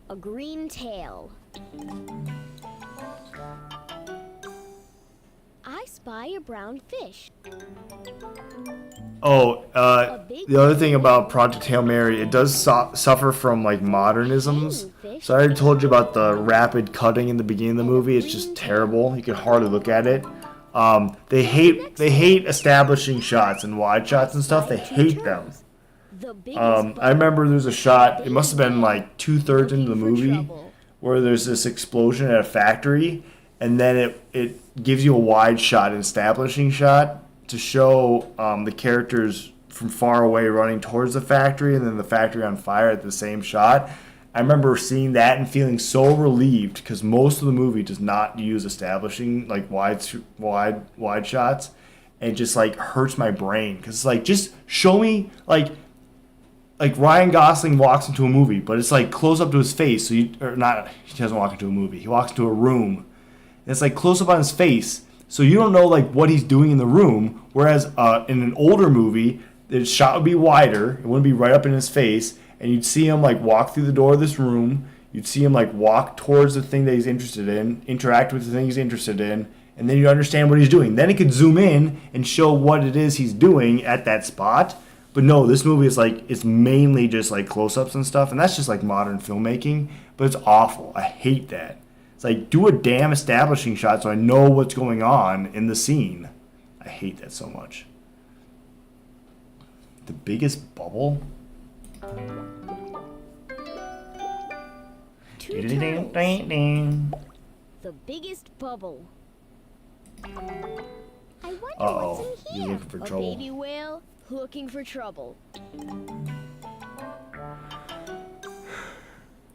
A green tail. I spy a brown fish. Oh, the other thing about Project Hail Mary, it does suffer from like modernisms. So I already told you about the rapid cutting in the beginning of the movie. It's just terrible. You can hardly look at it. They hate establishing shots and wide shots and stuff. They hate them. I remember there's a shot, it must have been like 2/3 into the movie, where there's this explosion at a factory, and then it gives you a wide shot, an establishing shot, to show the characters from far away running towards the factory, and then the factory on fire at the same shot. I remember seeing that and feeling so relieved, because most of the movie does not use establishing, like wide shots, and it just like hurts my brain, because it's like, just show me like Ryan Gosling walks into a movie, but it's like close up to his face. So he doesn't walk into a movie. He walks into a room, and it's like close up on his face. So you don't know like what he's doing in the room. Whereas in an older movie, the shot would be wider. It wouldn't be right up in his face, and you'd see him like walk through the door of this room. You'd see him like walk towards the thing that he's interested in, interact with the thing he's interested in, and then you understand what he's doing. Then it could zoom in and show what it is he's doing at that spot. But no, this movie is like, it's mainly just like close-ups and stuff, and that's just like modern filmmaking, but it's awful. I hate that. It's like, do a damn establishing shot so I know what's going on in the scene. I hate that so much. The biggest bubble? Two turtles. The biggest bubble. I wonder Uh-oh, what's in you're here. looking for A trouble. baby whale looking for trouble.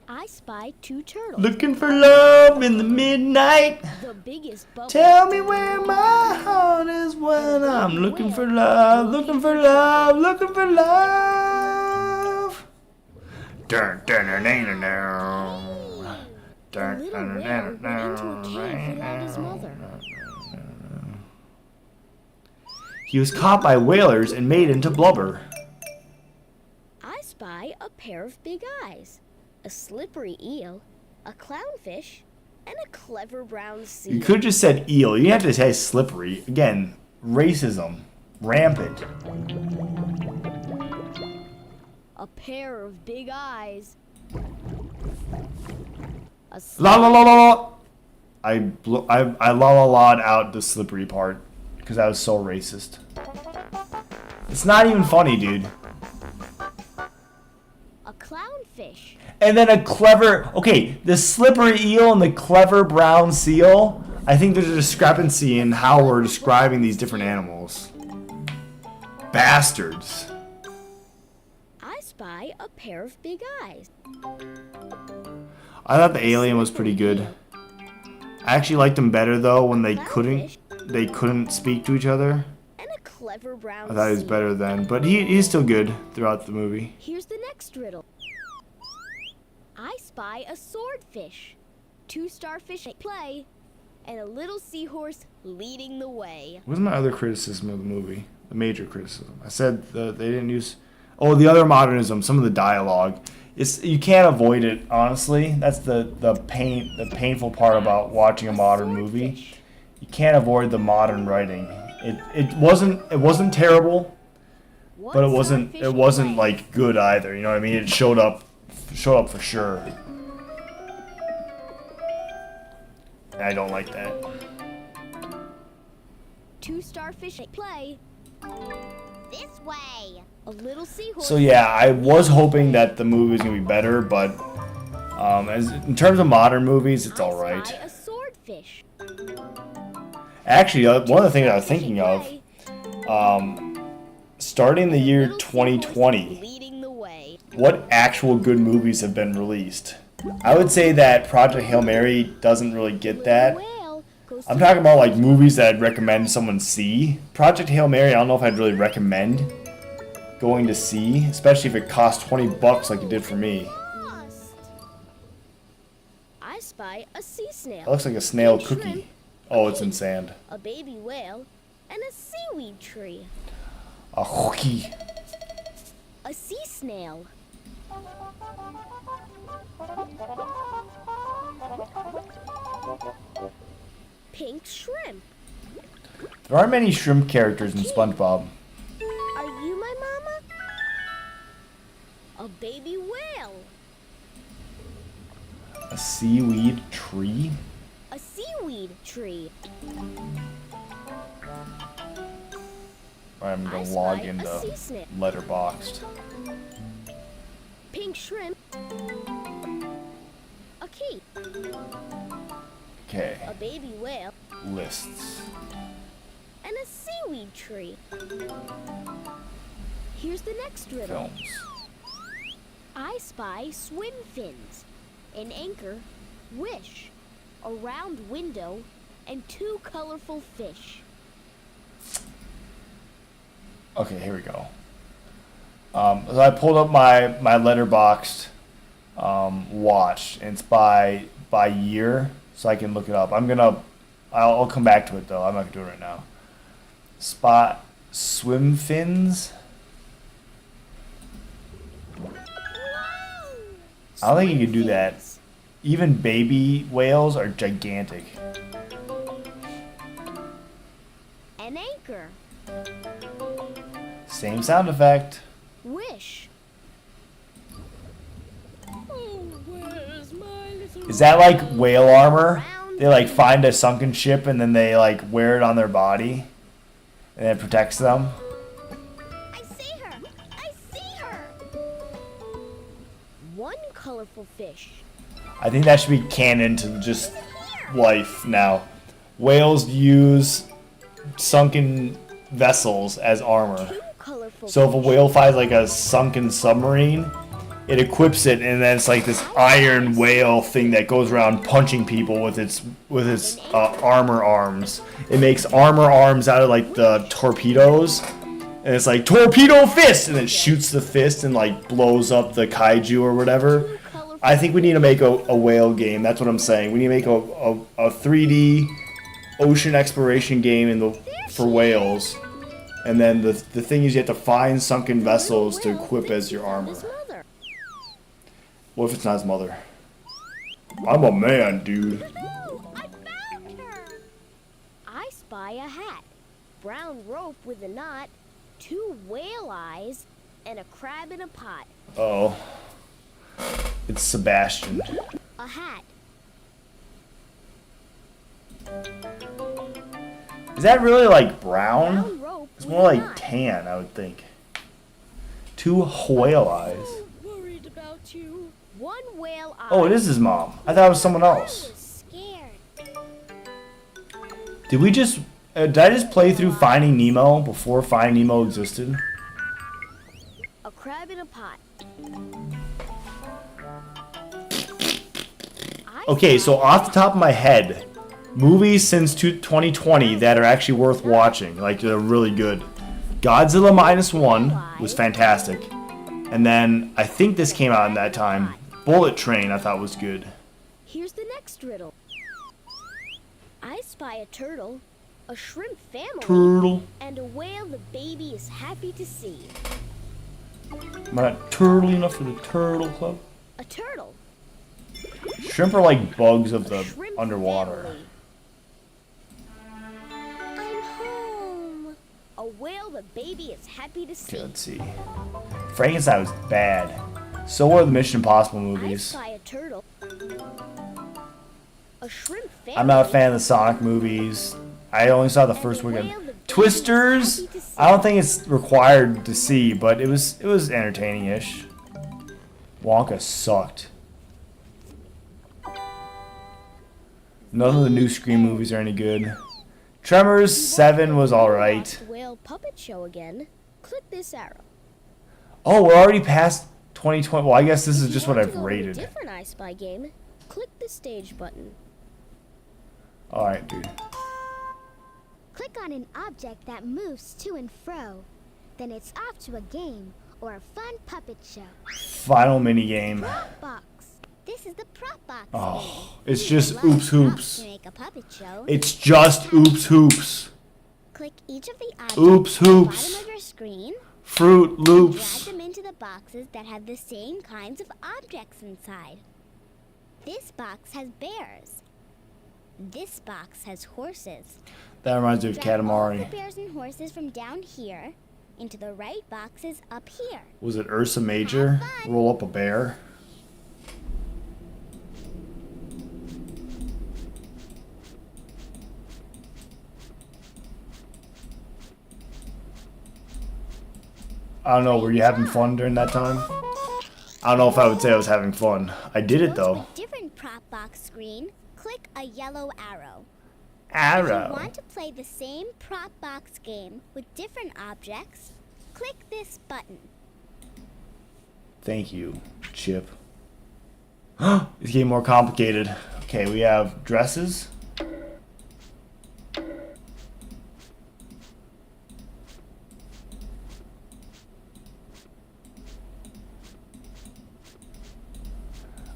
I spy two turtles. Looking for love in the midnight. The biggest bubble. Tell me where my heart is when I'm looking for love, looking for love, looking for love. Dun, dun, dun, dun, dun, dun. The little whale went into a cave without his mother. He was caught by whalers and made into blubber. I spy a pair of big eyes, a slippery eel, a clownfish, and a clever brown seal. You could have just said eel. You have to say slippery. Again, racism. Rampant. A pair of big eyes. A La la la la la. I la la la'd out the slippery part because I was so racist. It's not even funny, dude. A clownfish. And then a clever... Okay, the slippery eel and the clever brown seal, I think there's a discrepancy in how we're describing these different animals. Bastards. I spy a pair of big eyes. I thought the alien was pretty good. I actually liked them better, though, when they couldn't speak to each other. And a clever brown I thought he was seal. better then. But he's still good throughout the movie. Here's the next riddle. I spy a swordfish, two starfish at play, and a little seahorse leading the way. What was my other criticism of the movie? The major criticism. I said they didn't use... Oh, the other modernism, some of the dialogue. You can't avoid it, honestly. That's the painful part about watching a modern movie. You can't avoid the modern writing. It wasn't terrible, but it wasn't like good either. You know what I mean? It showed up for sure. And I don't like that. Two starfish at play. This way. A little seahorse. So yeah, I was hoping that the movie was gonna be better, but in terms of modern movies, it's all I right. spy a swordfish. Actually, one of the things I was thinking of, starting the year Little seahorse 2020, leading the way. what actual good movies have been released? I would say that Project Hail Mary doesn't really get that. Whale goes I'm to talking about like movies that I'd recommend someone see. Project Hail Mary, I don't know if I'd really recommend going to see, especially if it costs $20 like it did for me. lost. I spy a sea snail. That looks like a snail Shrimp, cookie. Oh, it's in sand. a baby whale, and a seaweed tree. A cookie. A sea snail. Pink shrimp. There aren't many shrimp characters in SpongeBob. Are you my mama? A baby whale. A seaweed tree? A seaweed tree. Alright, I'm I gonna spy log a into sea snail. Letterboxd. Pink shrimp. A key. Okay, A baby whale. lists. And a seaweed tree. Here's the next riddle. Films. I spy swim fins, an anchor, wish, a round window, and two colorful fish. Okay, here we go. So I pulled up my Letterboxd watch, and it's by year, so I can look it up. I'll come back to it though. I'm not gonna do it right now. Spot swim fins. I don't think you swim can do that. fins, Even baby whales are gigantic. an anchor, Same sound effect. wish. Oh, where's my little Is that like whale armor? round They like find a sunken ship and then they like wear it on their body, and it protects them. I see her! I see her! One colorful fish. I think that should be canon to just life now. Whales use sunken vessels as armor. Two colorful So if a fish. whale finds like a sunken submarine, it equips it, and then it's like this iron whale thing that goes around punching people with its armor arms. It makes armor arms out of like the torpedoes, and it's like torpedo fist, and it shoots the fist and like blows up the kaiju or whatever. I think we need to make a whale game. That's what I'm saying. We need to make a 3D ocean exploration game for whales. And then the thing is you have to find sunken vessels to equip as your armor. What if it's not his mother? I'm a man, dude. I found her! I spy a hat, brown rope with a knot, 2 whale eyes, and a crab in a pot. Oh. It's Sebastian. A hat. Is that really like brown? Brown rope It's with more a like knot. tan, I would think. 2 whale eyes. Worried about you. 1 whale eye. Oh, it is his mom. I thought it was someone else. Scared. Did we just... did I just play through Finding Nemo before Finding Nemo existed? A crab in a pot. I Okay, spy so off the top of my head, movies since 2020 that are actually worth watching, like they're really good. Godzilla Minus One was fantastic, and then I think this came out in that time. Bullet Train I thought was good. Here's the next riddle. I spy a turtle, a shrimp family, Turtle. and a whale the baby is happy to see. Am I not turtly enough for the Turtle Club? A turtle. Shrimp are like bugs of A the shrimp underwater. family. I'm home. A whale the baby is happy to see. Okay, let's see. Frankenstein was bad. So were the Mission Impossible I movies. spy a turtle. A shrimp family. I'm not a fan of the Sonic movies. I only saw the first weekend. Twisters, I don't think it's required to see, but it was entertaining-ish. Wonka sucked. None of the new Scream movies are any good. Tremors 7 was alright. Watch Whale Puppet Show again. Click this arrow. Oh, we're already past 2020. Well, I guess this is If you just what want I've to go to a rated. different I Spy game. Click the stage button. Alright, dude. Click on an object that moves to and fro. Then it's off to a game or a fun puppet show. Final minigame. Prop box. This is the prop box. Oh, game. it's Use just a lot of oops props hoops. To make a puppet show. It's just oops hoops. Click each of the objects Oops at the hoops. bottom of your screen. Fruit Drag Loops. them into the boxes that have the same kinds of objects inside. This box has bears. This box has horses. That reminds me of Drag all the Katamari. bears and horses from down here into the right boxes up here. Was it Ursa Major? Roll up a bear? I don't know, were you having fun during that time? I don't know if I would say I was having fun. I did it Go to though. a different prop box screen, click a yellow arrow. If you Arrow. want to play the same prop box game with different objects, click this button. Thank you, Chip. It's getting more complicated. Okay, we have dresses.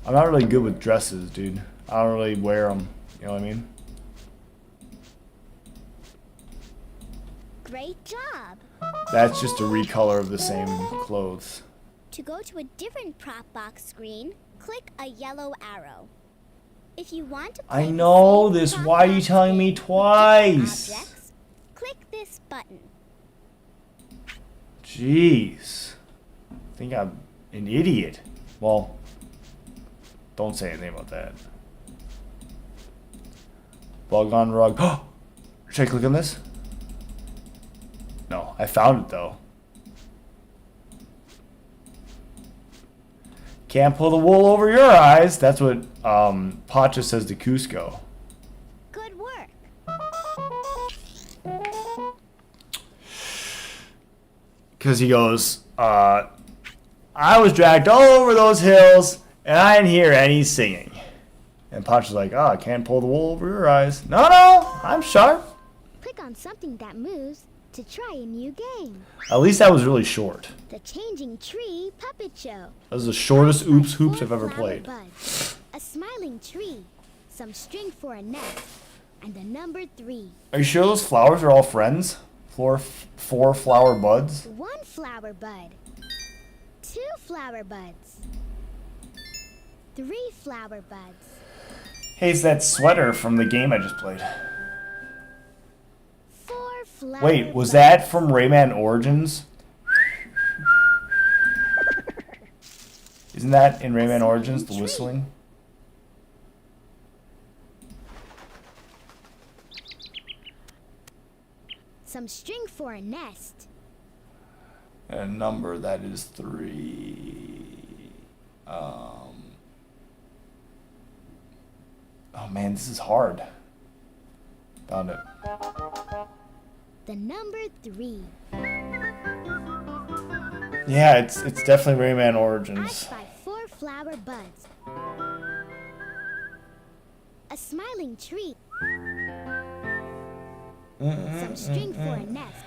I'm not really good with dresses, dude. I don't really wear them. You know what I mean? Great job! That's just a recolor of the same clothes. To go to a different prop box screen, click a yellow arrow. If you want to I play the know same this. Talk Why are you Box telling me game with different twice? objects, click this button. Jeez. I think I'm an idiot. Well, don't say anything about that. Bug on rug. Should I click on this? No, I found it though. Can't pull the wool over your eyes. That's what Pacha says to Cusco. Good work. Because he goes, I was dragged all over those hills and I didn't hear any singing. And Pacha's like, I can't pull the wool over your eyes. No, I'm sharp. Click on something that moves to try a new game. At least that was really short. The Changing Tree Puppet Show. That was the shortest Oops Four Hoops I've ever flower played. buds, a smiling tree, some string for a nest, and the number 3. Are you sure those flowers are all friends? Four flower buds? 1 flower bud. 2 flower buds. 3 flower buds. Hey, it's that sweater from the game I just played. 4 flower Wait, was buds. that from Rayman Origins? Isn't that in Rayman Origins, the whistling? Some string for a nest. And a number that is 3. Oh man, this is hard. Found it. The number 3. Yeah, it's definitely Rayman I Origins. spy 4 flower buds. A smiling tree. Some string for a nest.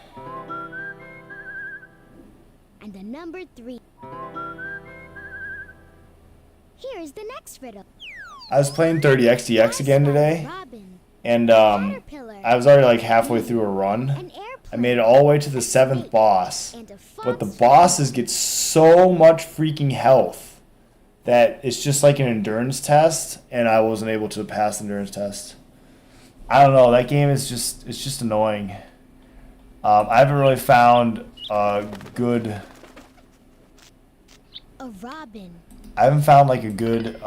And the number 3. Here's the next riddle. I was playing 30XDX again today, Robin, and caterpillar, I was already like halfway through a run. an airplane, I made it all the way to the 7th boss, and a fox but the bosses get so much freaking health that it's just like an endurance test, and I wasn't able to pass the endurance test. I don't know, that game is just annoying. I haven't really found a good... a robin, I haven't found like a good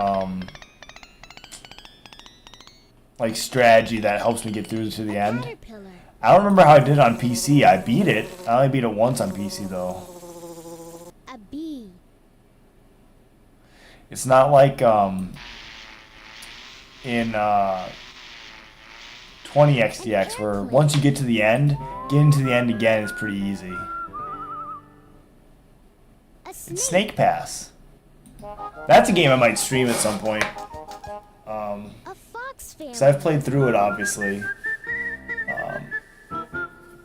like strategy that helps me get through to the end. caterpillar, I don't remember how I did it on PC. I beat it. I only beat it once on PC though. a bee, It's not like in 20XDX where once you get to the end, getting to the end again is pretty easy. a snake, It's Snake Pass. That's a game I might stream at some point. a fox family, Because I've played through it, obviously.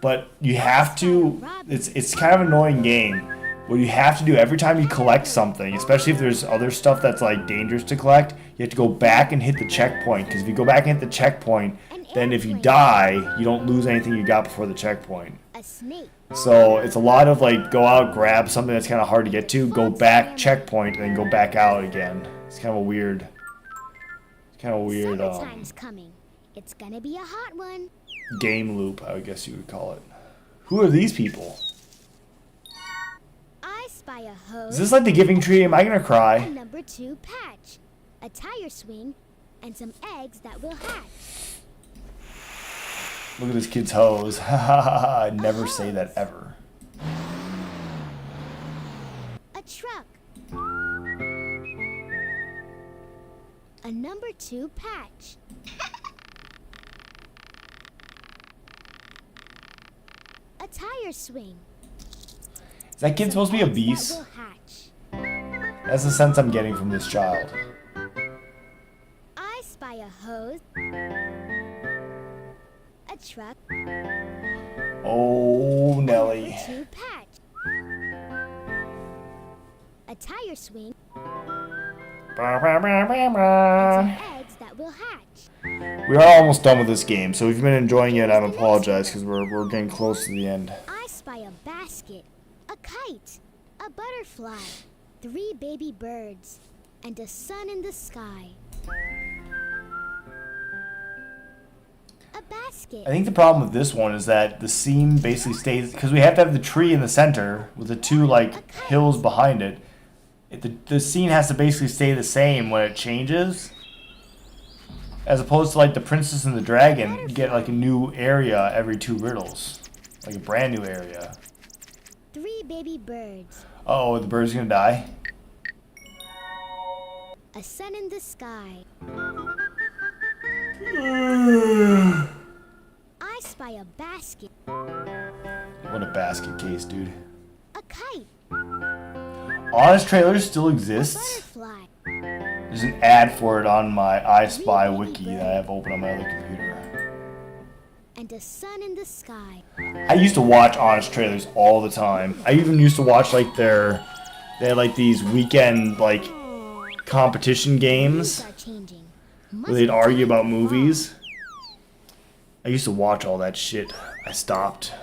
But you have to... It's kind of an annoying game. What you have to do every time you collect something, especially if there's other stuff that's like dangerous to collect, you have to go back and hit the checkpoint. Because if you go back and hit the checkpoint, then if you die, you don't lose anything you got before the checkpoint. a snake, So it's a lot of like go out, grab something that's kind of hard to get to, go back, checkpoint, and then go back out again. It's kind of a weird... summertime's coming. It's gonna be a hot one. game loop, I guess you would call it. Who are these people? I spy a hose, Is this like the Giving Tree? Am I gonna a cry? number 2 patch, a tire swing, and some eggs that will hatch. Look at this kid's hose. Ha ha ha ha. I'd never say that ever. A truck. A number 2 patch. A tire swing. Is that kid supposed to be a Eggs that beast? will hatch. That's the sense I'm getting from this child. I spy a hose. A truck. Oh, Nelly. Number 2 patch. A tire swing. Bah, bah, bah, bah, And bah. some eggs that will hatch. We are almost done with this game, so if you've been enjoying it, I apologize because we're getting close to the end. I spy a basket, a kite, a butterfly, 3 baby birds, and a sun in the sky. A basket. I think the problem with this one is that the scene basically stays, because we have to have the tree in the center with the two like hills behind it. The scene has to basically stay the same when it changes, as opposed to like the Princess and the Dragon, you get like a new area every 2 riddles, like a brand new area. 3 baby birds. Oh, the bird's gonna die. A sun in the sky. I spy a basket. What a basket case, dude. A kite. Honest Trailers still A exists. butterfly. There's an ad for it on my I Spy wiki that I have open on my other computer. And a sun in the sky. I used to watch Honest Trailers all the time. I even used to watch like they had like these weekend like competition games Are changing. where they'd argue about movies. I used to watch all that shit. I stopped.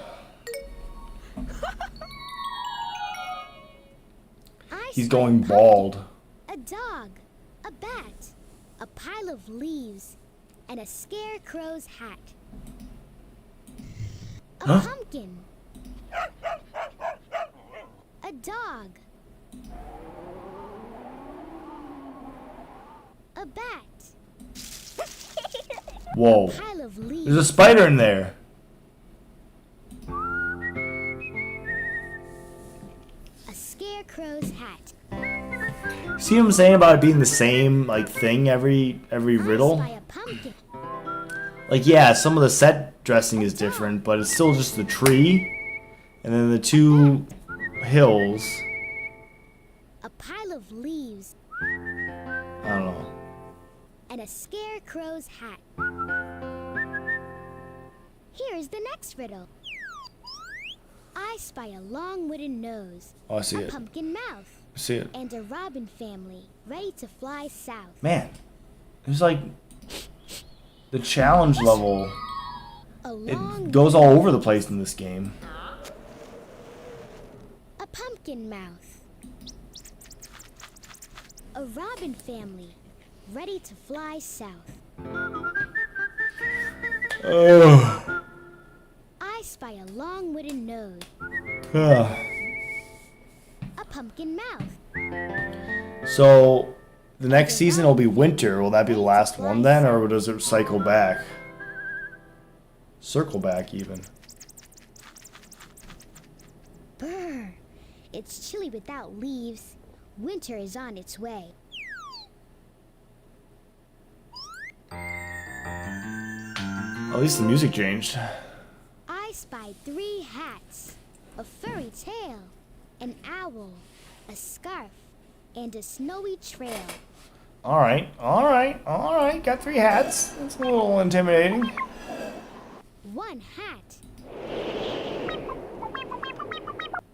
He's going bald. A dog, a bat, a pile of leaves, and a scarecrow's hat. A Huh? pumpkin. A dog. A bat. Whoa. Pile of There's leaves. a spider in there. A scarecrow's hat. See what I'm saying about it being the same like thing every I riddle? spy a pumpkin. Like yeah, some of the set dressing is different, but it's still just the tree and then the 2 hills. A pile of leaves. I don't know. And a scarecrow's hat. Here is the next riddle. I spy a long wooden nose, Oh, I see a it. pumpkin mouth, I see it. and a robin family ready to fly south. Man, there's like the challenge level. A It long goes all over the place in this game. a pumpkin mouth. A robin family ready to fly south. Oh. I spy a long wooden nose, a pumpkin mouth. So the next season will be winter. Will that be the last one then, or does it cycle back? Circle back even. Brr! It's chilly without leaves. Winter is on its way. At least the music changed. I spy 3 hats, a furry tail, an owl, a scarf, and a snowy trail. Alright, alright, alright. Got 3 hats. That's a little intimidating. 1 hat.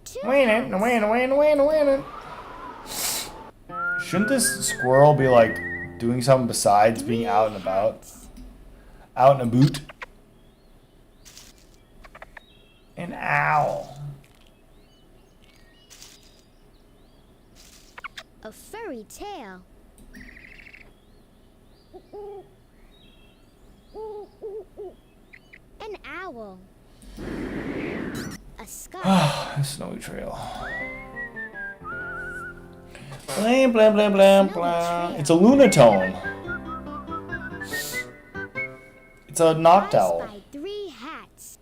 2 Winning, hats. winning. Shouldn't this squirrel be like doing something besides being out and about? Out and about? An owl. A furry tail. An owl. A scarf. Snowy trail. Blam, blam, blam, blam, blam. It's a lunatone. It's a I noctowl. spy 3 hats.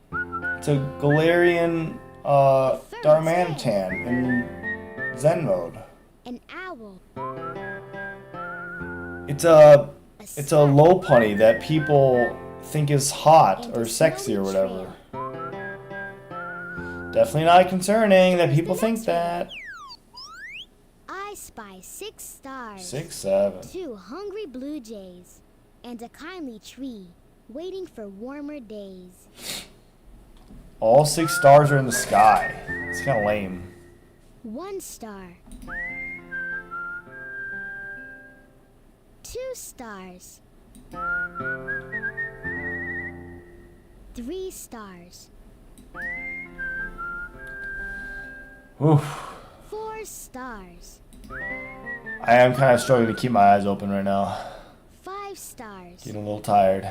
It's a Galarian Darmanitan in Zen mode. An owl. It's a A it's a low punny that people think is hot or sexy or whatever. Definitely not concerning that people think that. I spy 6 stars. 6, 7. 2 hungry blue jays. And a kindly tree waiting for warmer days. All 6 stars are in the sky. It's kind of lame. 1 star. 2 stars. 3 stars. Oof. 4 stars. I am kind of struggling to keep my eyes open right now. 5 stars. Getting a little tired.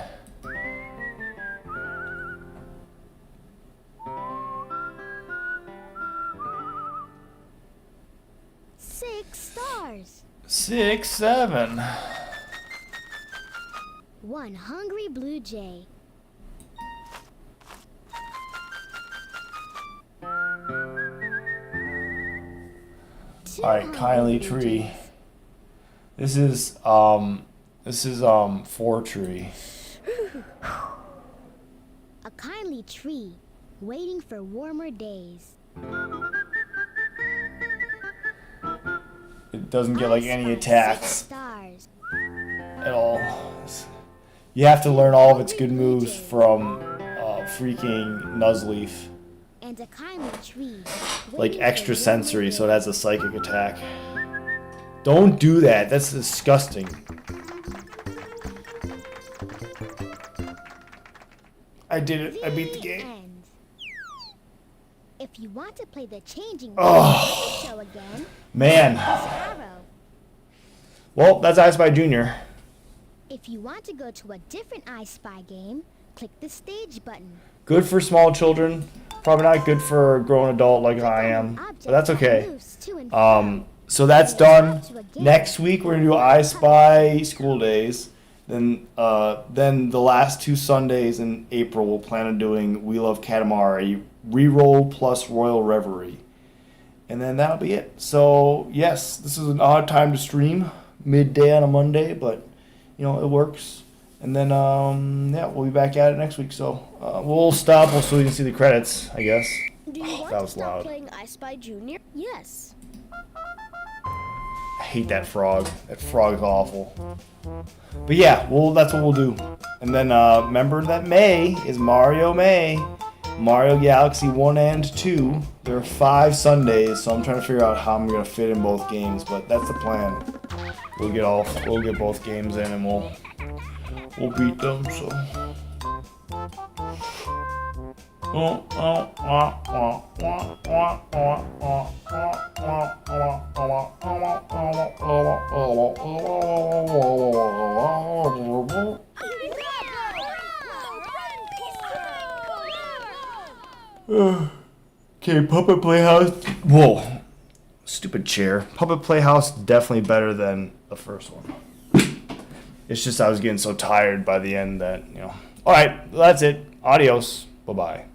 Six stars. 6, 7. 1 hungry blue jay. Two All right, hungry kindly blue tree. jays. This is 4 tree. A kindly tree, waiting for warmer days. It doesn't get like any I spy attacks 6 stars. at all. You have to learn all of its good moves from freaking Nuzleaf. And a kindly tree, Like waiting for extra warmer sensory, so it days. has a psychic attack. Don't do that. That's disgusting. I did it. I beat the game. End. If you want to play the changing Oh. show again, Man. press arrow. Well, that's I Spy Junior. If you want to go to a different I Spy game, click the stage button. Good for small children. Probably not good for a grown adult like I am. But that's okay. So that's done. Next week we're gonna do I Spy School Days. Then the last 2 Sundays in April we'll plan on doing We Love Katamari, Reroll plus Royal Reverie. And then that'll be it. So yes, this is an odd time to stream, midday on a Monday, but you know, it works. And then yeah, we'll be back at it next week. So we'll stop so we can see the credits, I guess. Do you want that to was stop loud. playing I Spy Junior? Yes. I hate that frog. That frog is awful. But yeah, well, that's what we'll do. And then remember that May is Mario May. Mario Galaxy 1 and 2. There are 5 Sundays, so I'm trying to figure out how I'm gonna fit in both games, but that's the plan. We'll get both games in and we'll beat them, so. Okay, Puppet Playhouse. Whoa. Stupid chair. Puppet Playhouse definitely better than the first one. It's just I was getting so tired by the end that, you know. Alright, that's it. Adios. Bye-bye.